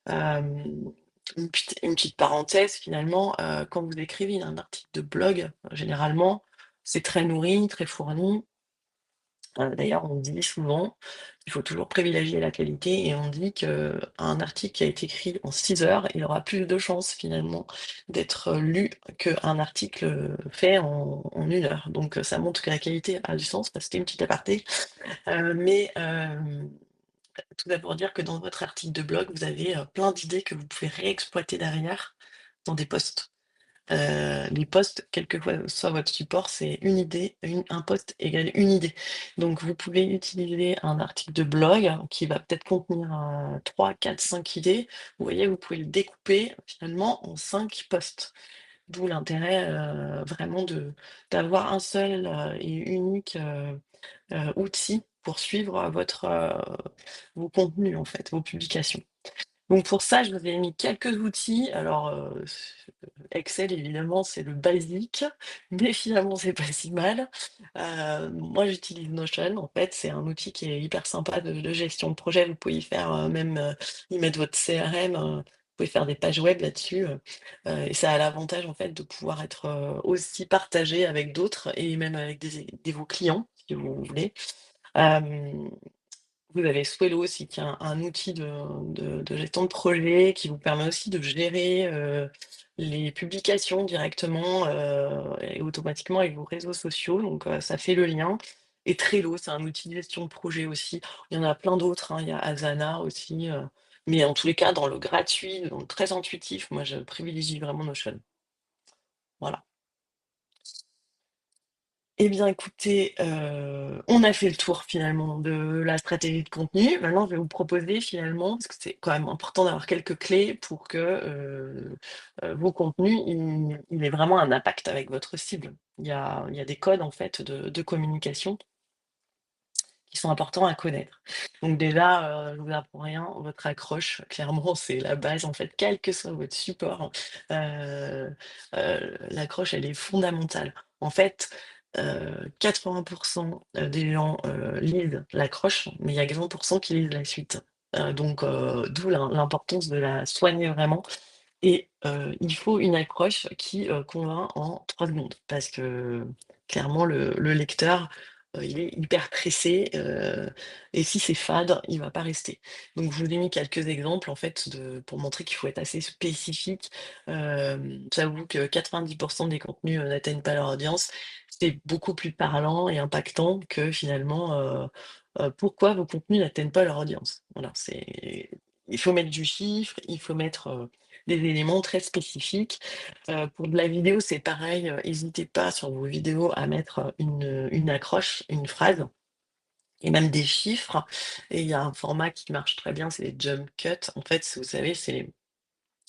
[SPEAKER 2] Hem, une petite parenthèse finalement, quand vous écrivez un article de blog, généralement, c'est très nourri, très fourni. D'ailleurs, on dit souvent qu'il faut toujours privilégier la qualité et on dit qu'un article qui a été écrit en 6 heures, il aura plus de chances finalement d'être lu qu'un article, fait en 1 heure. Donc, ça montre que la qualité a du sens. Bah, c'était une petite aparté. Mais, tout ça pour dire que dans votre article de blog, vous avez, plein d'idées que vous pouvez réexploiter derrière dans des posts. Les posts, quel que soit votre support, c'est une idée, un post égale une idée. Donc vous pouvez utiliser un article de blog qui va peut-être contenir, 3, 4, 5 idées. Vous voyez, vous pouvez le découper finalement en 5 posts. D'où l'intérêt, vraiment d'avoir un seul, et unique, outil pour suivre vos contenus en fait, vos publications. Donc pour ça, je vous ai mis quelques outils. Alors, Excel évidemment, c'est le basique, mais finalement c'est pas si mal. Moi j'utilise Notion, en fait, c'est un outil qui est hyper sympa de gestion de projet. Vous pouvez y faire, même, y mettre votre CRM, vous pouvez faire des pages web là-dessus, et ça a l'avantage en fait de pouvoir être, aussi partagé avec d'autres et même avec vos clients, si vous voulez. Hem Vous avez Swello aussi qui est un outil de gestion de projet qui vous permet aussi de gérer, les publications directement, et automatiquement avec vos réseaux sociaux donc ça fait le lien et Trello, c'est un outil de gestion de projet aussi. Il y en a plein d'autres, hein, il y a Asana aussi, mais en tous les cas dans le gratuit, dans le très intuitif, moi je privilégie vraiment Notion. Voilà. Eh bien, écoutez, on a fait le tour finalement de la stratégie de contenu. Maintenant, je vais vous proposer finalement, parce que c'est quand même important d'avoir quelques clés pour que, vos contenus, il aient vraiment un impact avec votre cible. Il y a des codes en fait de communication qui sont importants à connaître. Donc déjà, je vous apprends rien, votre accroche, clairement, c'est la base en fait, quel que soit votre support, l'accroche, elle est fondamentale. En fait, 80 des gens, lisent l'accroche, mais il y a que 20 qui lisent la suite. Donc d'où l'importance de la soigner vraiment et il faut une accroche qui, convainc en 3 secondes parce que clairement le lecteur, il est hyper pressé, et si c'est fade, il va pas rester. Donc je vous ai mis quelques exemples en fait pour montrer qu'il faut être assez spécifique. J'avoue que 90 des contenus, n'atteignent pas leur audience. C'est beaucoup plus parlant et impactant que finalement, pourquoi vos contenus n'atteignent pas leur audience. Voilà, il faut mettre du chiffre, il faut mettre, des éléments très spécifiques. Pour de la vidéo, c'est pareil, hésitez pas sur vos vidéos à mettre, une accroche, une phrase et même des chiffres et il y a un format qui marche très bien, c'est les jump cuts. En fait, vous savez, c'est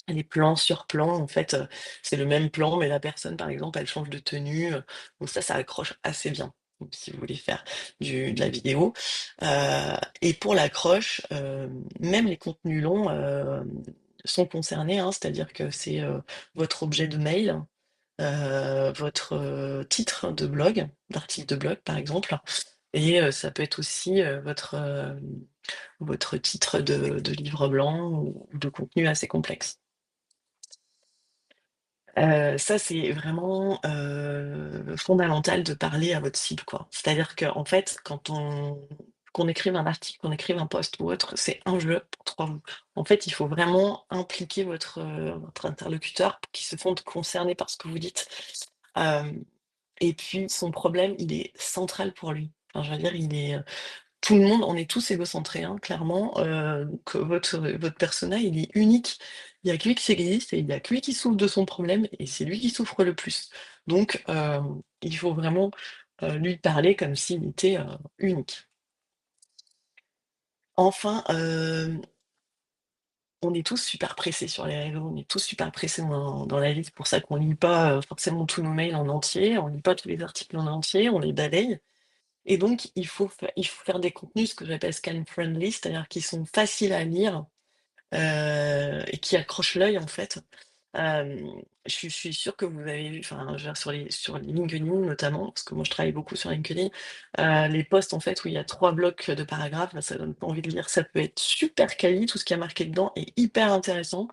[SPEAKER 2] les plans sur plan, en fait, c'est le même plan, mais la personne, par exemple, elle change de tenue, donc ça accroche assez bien. Donc si vous voulez faire de la vidéo, et pour l'accroche, même les contenus longs, sont concernés, hein. C'est-à-dire que c'est, votre objet de mail, votre, titre de blog, d'article de blog, par exemple et ça peut être aussi, votre titre de livre blanc ou de contenu assez complexe. Ça, c'est vraiment, fondamental de parler à votre cible, quoi. C'est-à-dire qu'en fait, qu'on écrive un article, qu'on écrive un post ou autre, c'est un jeu pour 3 mots. En fait, il faut vraiment impliquer votre interlocuteur pour qu'il se sente concerné par ce que vous dites. Hem et puis son problème, il est central pour lui. Enfin, je veux dire, il est, tout le monde, on est tous égocentrés, hein, clairement, que votre persona, il est unique. Il y a que lui qui existe et il y a que lui qui souffre de son problème et c'est lui qui souffre le plus. Donc il faut vraiment, lui parler comme s'il était, unique. Enfin, on est tous super pressés sur les réseaux, on est tous super pressés dans la vie. C'est pour ça qu'on lit pas, forcément tous nos mails en entier, on lit pas tous les articles en entier, on les balaye. Et donc il faut faire des contenus, ce que j'appelle scan friendly, c'est-à-dire qui sont faciles à lire, et qui accrochent l'œil, en fait. Hem, je suis sûre que vous avez vu, enfin, je veux dire sur LinkedIn notamment, parce que moi je travaille beaucoup sur LinkedIn, les posts, en fait, où il y a 3 blocs de paragraphes, bah, ça donne pas envie de lire. Ça peut être super quali, tout ce qui est marqué dedans est hyper intéressant.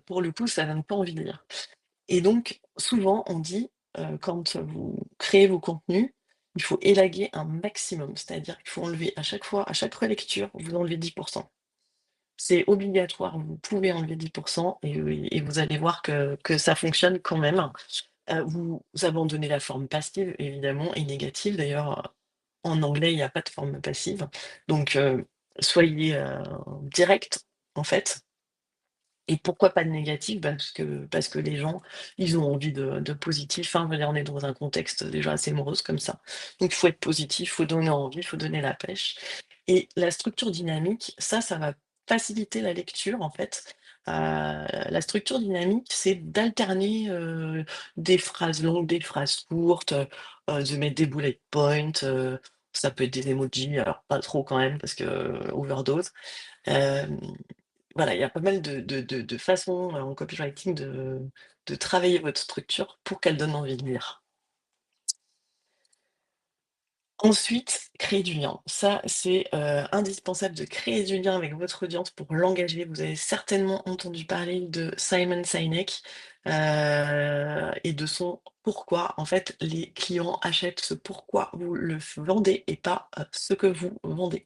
[SPEAKER 2] Pour le coup, ça donne pas envie de lire. Et donc, souvent, on dit, quand vous créez vos contenus, il faut élaguer un maximum. C'est-à-dire qu'il faut enlever à chaque fois, à chaque relecture, vous enlevez 10. C'est obligatoire, vous pouvez enlever 10 et vous allez voir que ça fonctionne quand même. Vous abandonnez la forme passive évidemment et négative. D'ailleurs, en anglais, il y a pas de forme passive. Donc, soyez, direct, en fait. Et pourquoi pas de négatif? Bah, parce que les gens, ils ont envie de positif, hein. Je veux dire, on est dans un contexte déjà assez morose comme ça. Donc il faut être positif, il faut donner envie, il faut donner la pêche. Et la structure dynamique, ça va faciliter la lecture en fait. La structure dynamique, c'est d'alterner, des phrases longues, des phrases courtes, de mettre des bullet points, ça peut être des emojis, alors pas trop quand même parce que, overdose. Hem voilà, il y a pas mal de façons, en copywriting de travailler votre structure pour qu'elle donne envie de lire. Ensuite, créer du lien. Ça, c'est, indispensable de créer du lien avec votre audience pour l'engager. Vous avez certainement entendu parler de Simon Sinek, et de son pourquoi. En fait, les clients achètent ce pourquoi vous le vendez et pas, ce que vous vendez.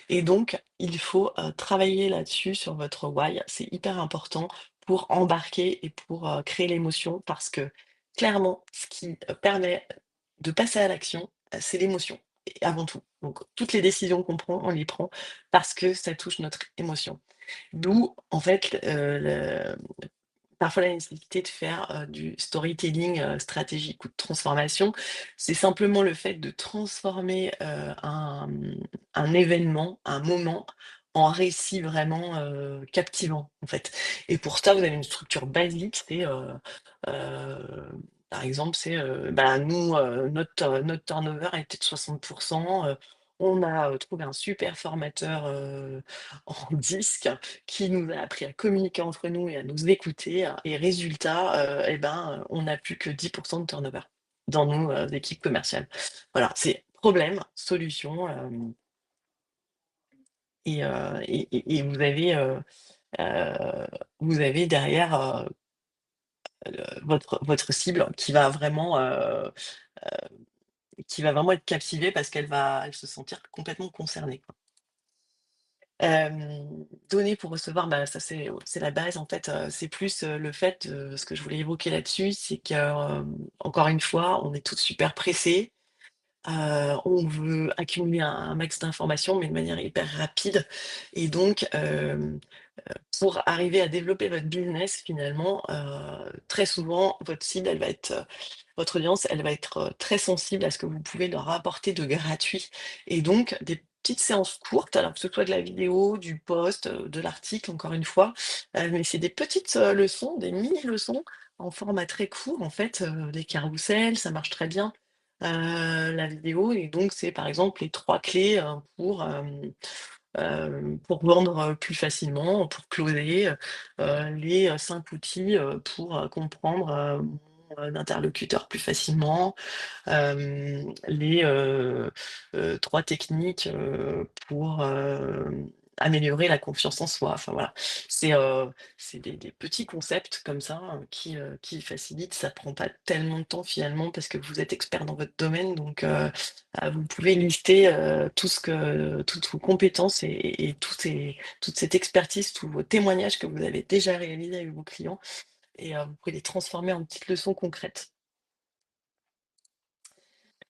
[SPEAKER 2] Et donc, il faut, travailler là-dessus sur votre why. C'est hyper important pour embarquer et pour, créer l'émotion parce que clairement, ce qui, permet de passer à l'action, c'est l'émotion et avant tout. Donc toutes les décisions qu'on prend, on les prend parce que ça touche notre émotion. D'où en fait, le parfois la nécessité de faire, du storytelling, stratégique ou de transformation. C'est simplement le fait de transformer, un événement, un moment en récit vraiment, captivant, en fait. Et pour ça, vous avez une structure basique, c'est, par exemple, c'est, bah, nous, notre turnover était de 60. On a, trouvé un super formateur, en disque qui nous a appris à communiquer entre nous et à nous écouter, et résultat, et ben, on n'a plus que 10 de turnover dans nos, équipes commerciales. Voilà, c'est problème, solution, et vous avez derrière, votre cible qui va vraiment être captivée parce elle se sentir complètement concernée, quoi. Donner pour recevoir, bah, ça c'est la base en fait, c'est plus, le fait, ce que je voulais évoquer là-dessus, c'est que, encore une fois, on est tous super pressés, on veut accumuler un max d'informations, mais de manière hyper rapide et donc, pour arriver à développer votre business finalement, très souvent votre cible, votre audience, elle va être, très sensible à ce que vous pouvez leur apporter de gratuit et donc des petites séances courtes, alors que ce soit de la vidéo, du post, de l'article encore une fois, mais c'est des petites, leçons, des mini leçons en format très court en fait, des carousels, ça marche très bien, la vidéo et donc c'est par exemple les 3 clés, pour vendre, plus facilement, pour closer, les, 5 outils, pour, comprendre, mon interlocuteur plus facilement, les, 3 techniques, pour, améliorer la confiance en soi. Enfin voilà, c'est, c'est des petits concepts comme ça, qui facilitent. Ça prend pas tellement de temps finalement parce que vous êtes expert dans votre domaine donc, vous pouvez lister, toutes vos compétences et toute cette expertise, tous vos témoignages que vous avez déjà réalisés avec vos clients et vous pouvez les transformer en petites leçons concrètes.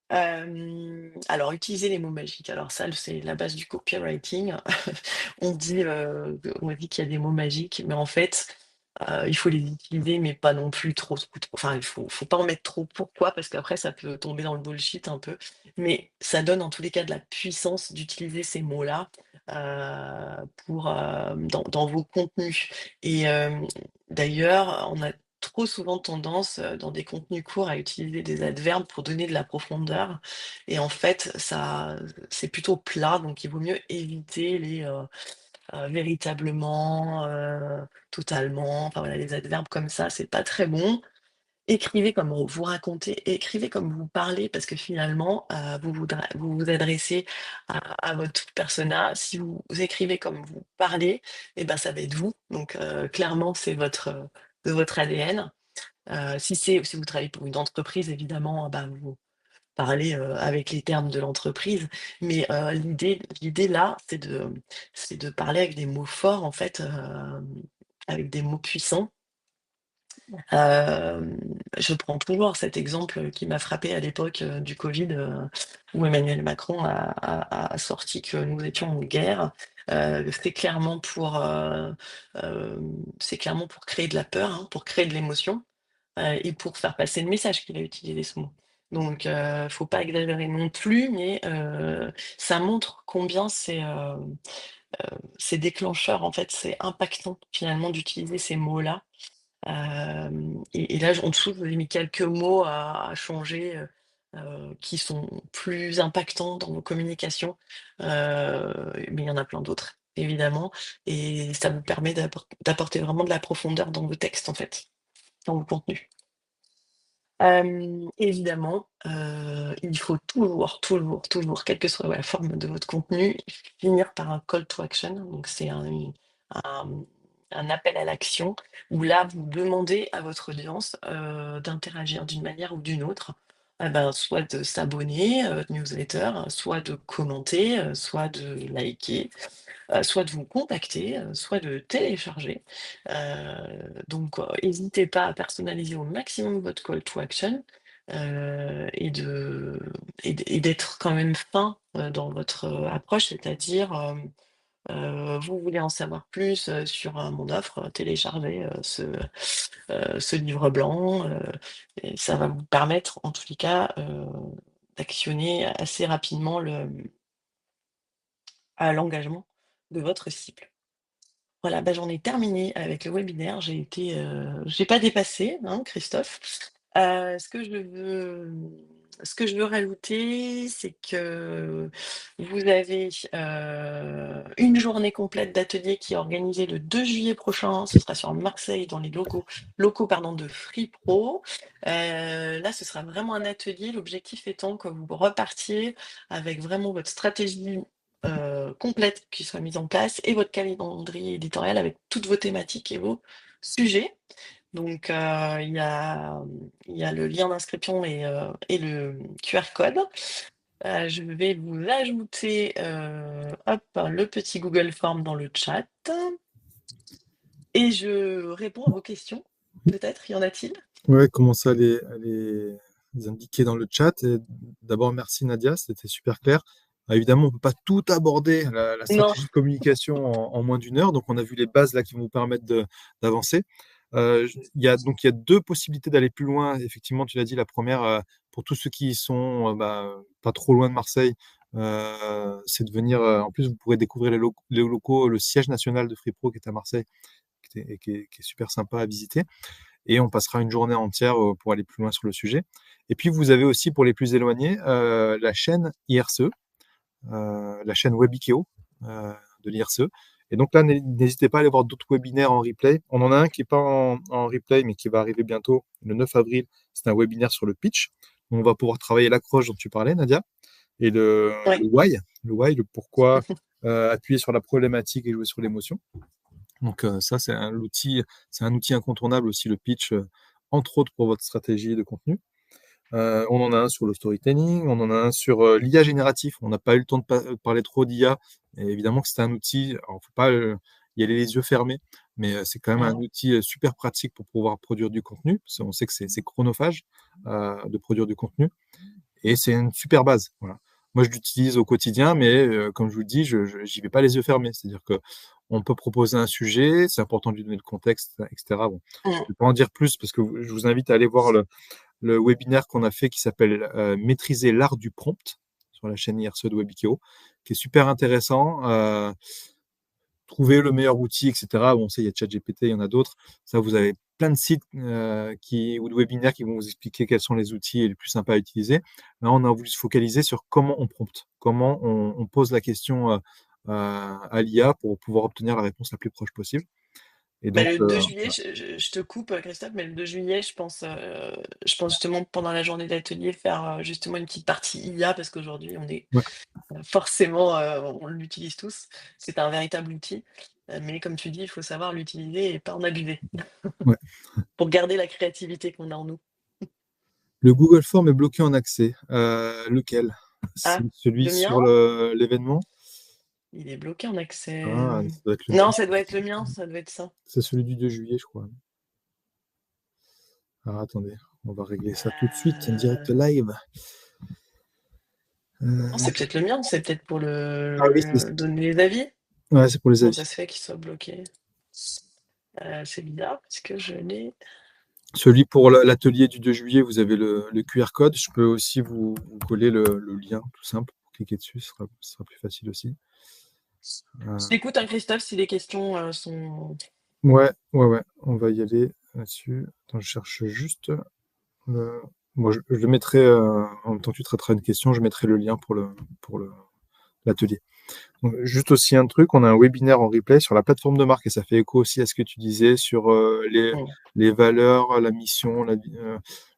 [SPEAKER 2] Alors utiliser les mots magiques, alors ça, c'est la base du copywriting. On dit qu'il y a des mots magiques, mais en fait, il faut les utiliser, mais pas non plus trop enfin, il faut pas en mettre trop. Pourquoi? Parce qu'après ça peut tomber dans le bullshit un peu, mais ça donne en tous les cas de la puissance d'utiliser ces mots-là, pour, dans vos contenus et d'ailleurs, on a trop souvent tendance, dans des contenus courts à utiliser des adverbes pour donner de la profondeur et en fait, c'est plutôt plat, donc il vaut mieux éviter les, véritablement, totalement, enfin voilà, les adverbes comme ça, c'est pas très bon. Écrivez comme vous racontez, écrivez comme vous parlez parce que finalement, vous vous adressez à votre persona. Si vous écrivez comme vous parlez et ben, ça va être vous, donc clairement, c'est de votre ADN. Si vous travaillez pour une entreprise, évidemment, bah, vous parlez, avec les termes de l'entreprise, mais l'idée là, c'est de parler avec des mots forts, en fait, avec des mots puissants. Hem, je prends toujours cet exemple qui m'a frappé à l'époque, du covid, où Emmanuel Macron a sorti que nous étions en guerre. C'est clairement pour créer de la peur, hein, pour créer de l'émotion. Et pour faire passer le message qu'il a utilisé ce mot. Donc faut pas exagérer non plus, mais ça montre combien c'est déclencheur, en fait, c'est impactant finalement d'utiliser ces mots-là. Et là, en dessous, je vous ai mis quelques mots à changer, qui sont plus impactants dans vos communications, mais il y en a plein d'autres, évidemment et ça vous permet d'apporter vraiment de la profondeur dans vos textes, en fait, dans vos contenus. Évidemment, il faut toujours, toujours, toujours, quelle que soit la forme de votre contenu, finir par un call to action. Donc c'est un, mmh, un appel à l'action où là, vous demandez à votre audience, d'interagir d'une manière ou d'une autre. Ben, soit de s'abonner à votre newsletter, soit de commenter, soit de liker, soit de vous contacter, soit de télécharger. Donc hésitez pas à personnaliser au maximum votre call to action, et d'être quand même fin, dans votre, approche, c'est-à-dire, vous voulez en savoir plus, sur, mon offre, téléchargez, ce livre blanc, et ça va vous permettre en tous les cas, d'actionner assez rapidement l'engagement de votre cible. Voilà, bah, j'en ai terminé avec le webinaire. J'ai pas dépassé, hein, Christophe. Ce que je veux rajouter, c'est que vous avez, une journée complète d'atelier qui est organisée le 2 juillet prochain. Ce sera sur Marseille dans les locaux, pardon, de Free Pro. Là, ce sera vraiment un atelier, l'objectif étant que vous repartiez avec vraiment votre stratégie complète qui soit mise en place et votre calendrier éditorial avec toutes vos thématiques et vos sujets. Donc, il y a le lien d'inscription et le QR code. Je vais vous ajouter hop, le petit Google Form dans le chat et je réponds à vos questions. Peut-être, y en a-t-il?
[SPEAKER 1] Ouais, commencer à les indiquer dans le chat. Et d'abord, merci Nadia, c'était super clair. Évidemment, on ne peut pas tout aborder la
[SPEAKER 2] Non,
[SPEAKER 1] stratégie de communication en moins d'une heure, donc on a vu les bases là qui vont vous permettre d'avancer. Il y a deux possibilités d'aller plus loin. Effectivement, tu l'as dit, la première, pour tous ceux qui sont pas trop loin de Marseille, c'est de venir. En plus, vous pourrez découvrir les locaux, le siège national de FreePro qui est à Marseille, qui est super sympa à visiter. Et on passera une journée entière pour aller plus loin sur le sujet. Et puis, vous avez aussi, pour les plus éloignés, la chaîne IRCE, la chaîne Webikeo de l'IRCE. Et donc là, n'hésitez pas à aller voir d'autres webinaires en replay. On en a un qui n'est pas en replay, mais qui va arriver bientôt, le 9 avril. C'est un webinaire sur le pitch. On va pouvoir travailler l'accroche dont tu parlais, Nadia, et
[SPEAKER 2] ouais.
[SPEAKER 1] le why, le pourquoi, appuyer sur la problématique et jouer sur l'émotion. Donc ça, c'est un outil incontournable aussi, le pitch, entre autres pour votre stratégie de contenu. On en a un sur le storytelling, on en a un sur l'IA génératif. On n'a pas eu le temps de parler trop d'IA. Et évidemment que c'est un outil, il ne faut pas y aller les yeux fermés, mais c'est quand même un
[SPEAKER 2] Mmh.
[SPEAKER 1] outil super pratique pour pouvoir produire du contenu. Parce qu'on sait que c'est chronophage de produire du contenu. Et c'est une super base. Voilà. Moi, je l'utilise au quotidien, mais comme je vous le dis, j'y vais pas les yeux fermés. C'est-à-dire que on peut proposer un sujet, c'est important de lui donner le contexte, etc. Bon, je
[SPEAKER 2] Mmh.
[SPEAKER 1] ne vais pas en dire plus parce que je vous invite à aller voir le webinaire qu'on a fait qui s'appelle Maîtriser l'art du prompt sur la chaîne IRC de Webikeo, qui est super intéressant. Trouver le meilleur outil, etc. Bon, on sait, il y a ChatGPT, il y en a d'autres. Ça, vous avez plein de sites ou de webinaires qui vont vous expliquer quels sont les outils les plus sympas à utiliser. Là, on a voulu se focaliser sur comment on prompte, comment on pose la question à l'IA pour pouvoir obtenir la réponse la plus proche possible. Et
[SPEAKER 2] Bah,
[SPEAKER 1] donc,
[SPEAKER 2] le 2 juillet,
[SPEAKER 1] voilà.
[SPEAKER 2] je te coupe, Christophe, mais le 2 juillet, je pense justement pendant la journée d'atelier faire, justement une petite partie IA parce qu'aujourd'hui on est,
[SPEAKER 1] Ouais,
[SPEAKER 2] forcément, on l'utilise tous. C'est un véritable outil, mais comme tu dis, il faut savoir l'utiliser et pas en abuser
[SPEAKER 1] ouais.
[SPEAKER 2] pour garder la créativité qu'on a en nous.
[SPEAKER 1] Le Google Form est bloqué en accès. Lequel? C'est
[SPEAKER 2] Ah,
[SPEAKER 1] celui
[SPEAKER 2] le mien,
[SPEAKER 1] sur l'événement?
[SPEAKER 2] il est bloqué en accès,
[SPEAKER 1] Ah, ça doit être
[SPEAKER 2] non, ça doit être le mien, ça doit être ça.
[SPEAKER 1] c'est celui du 2 juillet, je crois. Alors attendez, on va régler ça tout de suite, en direct
[SPEAKER 2] Heu,
[SPEAKER 1] live.
[SPEAKER 2] non, c'est
[SPEAKER 1] Euh,
[SPEAKER 2] peut-être le mien, c'est peut-être pour
[SPEAKER 1] Ah oui,
[SPEAKER 2] donner les avis?
[SPEAKER 1] ouais, c'est pour les
[SPEAKER 2] Comment
[SPEAKER 1] avis.
[SPEAKER 2] ça se fait qu'il soit bloqué? C'est bizarre parce que je l'ai
[SPEAKER 1] Celui pour l'atelier du 2 juillet, vous avez le QR code. Je peux aussi vous coller le lien, tout simple, pour cliquer dessus, ce sera plus facile aussi.
[SPEAKER 2] je
[SPEAKER 1] Euh,
[SPEAKER 2] t'écoute, hein, Christophe, si les questions, sont
[SPEAKER 1] ouais, ouais, ouais, on va y aller là-dessus. Attends, je cherche juste le. Moi, je le mettrai, en même temps que tu traiteras une question, je mettrai le lien pour l'atelier. Donc, juste aussi un truc, on a un webinaire en replay sur la plateforme de marque et ça fait écho aussi à ce que tu disais sur
[SPEAKER 2] mmh,
[SPEAKER 1] les valeurs, la mission,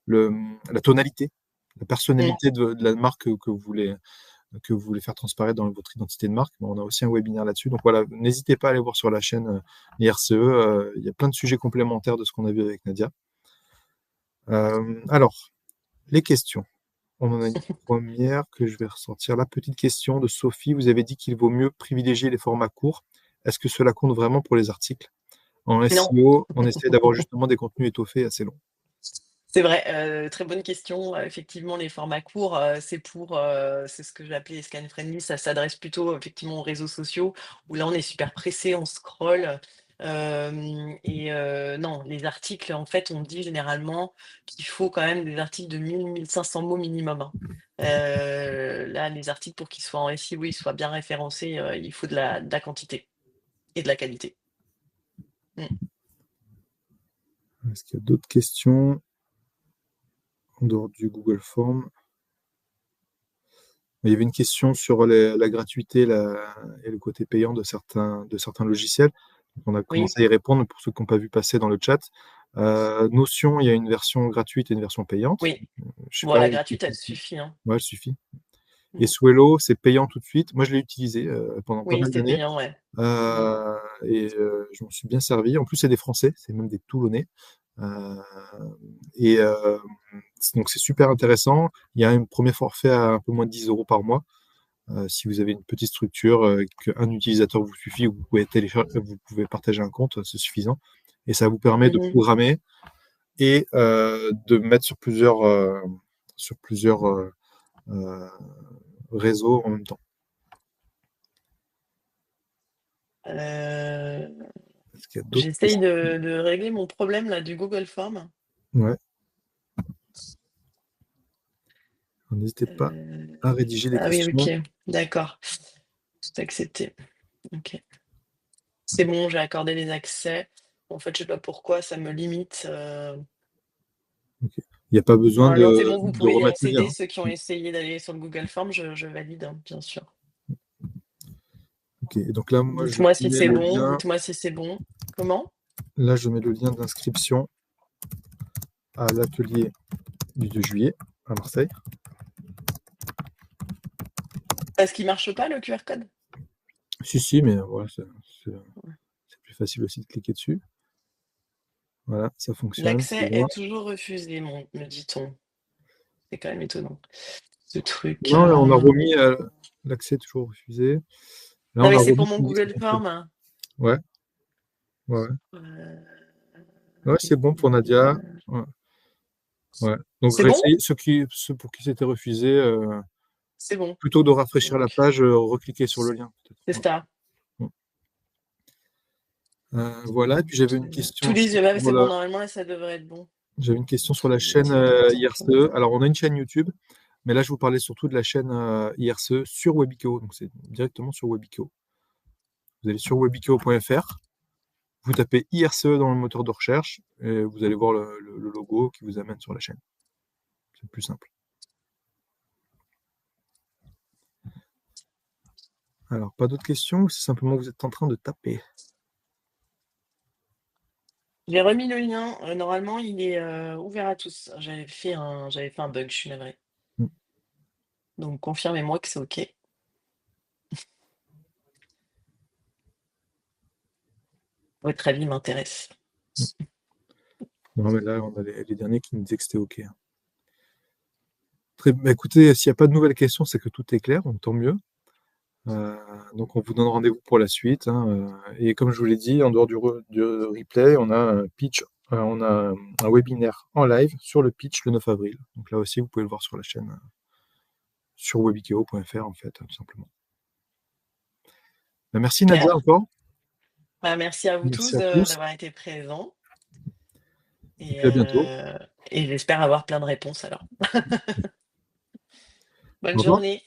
[SPEAKER 1] le, la tonalité, la
[SPEAKER 2] mmh,
[SPEAKER 1] personnalité de la marque que vous voulez faire transparaître dans votre identité de marque. Bon, on a aussi un webinaire là-dessus. Donc voilà, n'hésitez pas à aller voir sur la chaîne IRCE. Il y a plein de sujets complémentaires de ce qu'on a vu avec Nadia. Alors, les questions. On en a une première que je vais ressortir. La petite question de Sophie. Vous avez dit qu'il vaut mieux privilégier les formats courts. Est-ce que cela compte vraiment pour les articles? En
[SPEAKER 2] non.
[SPEAKER 1] SEO, on essaie d'avoir justement des contenus étoffés assez longs.
[SPEAKER 2] C'est vrai, très bonne question. Effectivement, les formats courts, c'est ce que j'appelais scan friendly. Ça s'adresse plutôt effectivement aux réseaux sociaux où là, on est super pressé, on scrolle, non, les articles, en fait, on me dit généralement qu'il faut quand même des articles de 1 000-1 500 mots minimum, hein. Là, les articles pour qu'ils soient en SEO, oui, soient bien référencés, il faut de la quantité et de la qualité. Mmh.
[SPEAKER 1] Est-ce qu'il y a d'autres questions en dehors du Google Form? Il y avait une question sur la gratuité et le côté payant de certains logiciels. Donc, on a
[SPEAKER 2] Oui,
[SPEAKER 1] commencé à y répondre pour ceux qui n'ont pas vu passer dans le chat. Notion, il y a une version gratuite et une version payante.
[SPEAKER 2] oui.
[SPEAKER 1] Je sais
[SPEAKER 2] Bon,
[SPEAKER 1] pas.
[SPEAKER 2] la gratuite, elle suffit, hein.
[SPEAKER 1] Ouais, elle suffit. Et
[SPEAKER 2] Mmh.
[SPEAKER 1] Swello, c'est payant tout de suite. Moi, je l'ai utilisé pendant pas
[SPEAKER 2] Oui,
[SPEAKER 1] mal
[SPEAKER 2] c'était
[SPEAKER 1] d'années.
[SPEAKER 2] payant, ouais. Mmh.
[SPEAKER 1] Je m'en suis bien servi. En plus, c'est des Français, c'est même des Toulonnais. Euh, et donc, c'est super intéressant. Il y a un premier forfait à un peu moins de 10 euros par mois. Si vous avez une petite structure, qu'un utilisateur vous suffit, vous pouvez vous pouvez partager un compte, c'est suffisant. Et ça vous permet de
[SPEAKER 2] Mmh.
[SPEAKER 1] programmer et de mettre sur plusieurs euh, réseaux en même temps.
[SPEAKER 2] Heu,
[SPEAKER 1] Est-ce qu'il y a d'autres
[SPEAKER 2] J'essaye
[SPEAKER 1] questions?
[SPEAKER 2] de régler mon problème là du Google Form.
[SPEAKER 1] Ouais. N'hésitez pas
[SPEAKER 2] Heu,
[SPEAKER 1] à rédiger les
[SPEAKER 2] ah oui,
[SPEAKER 1] questions.
[SPEAKER 2] OK, d'accord. C'est accepté. OK. C'est bon, j'ai accordé les accès. En fait, je sais pas pourquoi ça me limite.
[SPEAKER 1] Ok. Il n'y a pas besoin
[SPEAKER 2] Normalement, c'est bon, vous
[SPEAKER 1] de
[SPEAKER 2] pouvez y
[SPEAKER 1] remettre le lien,
[SPEAKER 2] accéder.
[SPEAKER 1] hein.
[SPEAKER 2] Ceux qui ont essayé d'aller sur le Google Form, je valide, hein, bien sûr.
[SPEAKER 1] Ok. Et donc là, moi, je
[SPEAKER 2] Dites-moi si
[SPEAKER 1] mets
[SPEAKER 2] c'est
[SPEAKER 1] le
[SPEAKER 2] bon,
[SPEAKER 1] lien.
[SPEAKER 2] dites-moi si c'est bon. Comment?
[SPEAKER 1] Là, je mets le lien d'inscription à l'atelier du 2 juillet à Marseille.
[SPEAKER 2] Parce qu'il marche pas le QR code?
[SPEAKER 1] Si, si, mais voilà, c'est plus facile aussi de cliquer dessus. Voilà, ça fonctionne, c'est
[SPEAKER 2] L'accès
[SPEAKER 1] bon.
[SPEAKER 2] est toujours refusé, me dit-on. C'est quand même étonnant, ce truc.
[SPEAKER 1] Non, là, on a remis l'accès toujours refusé. Là,
[SPEAKER 2] Non,
[SPEAKER 1] on a
[SPEAKER 2] mais c'est
[SPEAKER 1] remis
[SPEAKER 2] pour mon
[SPEAKER 1] qu'il dit que
[SPEAKER 2] Google
[SPEAKER 1] ça fonctionne.
[SPEAKER 2] Form, hein.
[SPEAKER 1] Ouais, ouais.
[SPEAKER 2] Heu,
[SPEAKER 1] Ouais, c'est bon pour Nadia. Ouais, ouais. Donc,
[SPEAKER 2] c'est bon?
[SPEAKER 1] réessayez ceux pour qui c'était refusé,
[SPEAKER 2] C'est bon.
[SPEAKER 1] plutôt de rafraîchir la
[SPEAKER 2] Donc
[SPEAKER 1] page, recliquer sur le lien, peut-être.
[SPEAKER 2] c'est
[SPEAKER 1] Ouais.
[SPEAKER 2] ça.
[SPEAKER 1] Mm. Voilà, et puis j'avais une question
[SPEAKER 2] Tous
[SPEAKER 1] aussi
[SPEAKER 2] les yeux, ouais,
[SPEAKER 1] sur
[SPEAKER 2] c'est bon, normalement, là, ça devrait être bon.
[SPEAKER 1] j'avais une question sur la
[SPEAKER 2] Tous les
[SPEAKER 1] chaîne
[SPEAKER 2] yeux
[SPEAKER 1] IRCE.
[SPEAKER 2] attendent.
[SPEAKER 1] Alors, on a une chaîne YouTube, mais là, je vous parlais surtout de la chaîne IRCE sur Webikio. Donc, c'est directement sur Webikio. Vous allez sur webikio.fr, vous tapez IRCE dans le moteur de recherche et vous allez voir le logo qui vous amène sur la chaîne. C'est le plus simple. Alors, pas d'autres questions ou c'est simplement que vous êtes en train de taper?
[SPEAKER 2] J'ai remis le lien, normalement, il est, ouvert à tous. J'avais fait un bug, je suis navrée.
[SPEAKER 1] Mm.
[SPEAKER 2] Donc confirmez-moi que c'est OK. Votre avis m'intéresse.
[SPEAKER 1] Non, mais là, on a les derniers qui nous disaient que c'était OK, hein. Bah, écoutez, s'il n'y a pas de nouvelles questions, c'est que tout est clair, donc tant mieux. Euh, donc on vous donne rendez-vous pour la suite, hein. Et comme je vous l'ai dit, en dehors du replay, on a un pitch, on a un webinaire en live sur le pitch le 9 avril. Donc là aussi, vous pouvez le voir sur la chaîne, sur webikeo.fr en fait, tout simplement. Bah, merci Nadia
[SPEAKER 2] Clair.
[SPEAKER 1] encore.
[SPEAKER 2] Bah, merci à vous
[SPEAKER 1] Merci
[SPEAKER 2] tous
[SPEAKER 1] à
[SPEAKER 2] de
[SPEAKER 1] tous.
[SPEAKER 2] d'avoir été présents
[SPEAKER 1] Et
[SPEAKER 2] et
[SPEAKER 1] puis à bientôt.
[SPEAKER 2] heu et j'espère avoir plein de réponses alors.
[SPEAKER 1] Au
[SPEAKER 2] Bonne
[SPEAKER 1] revoir.
[SPEAKER 2] journée.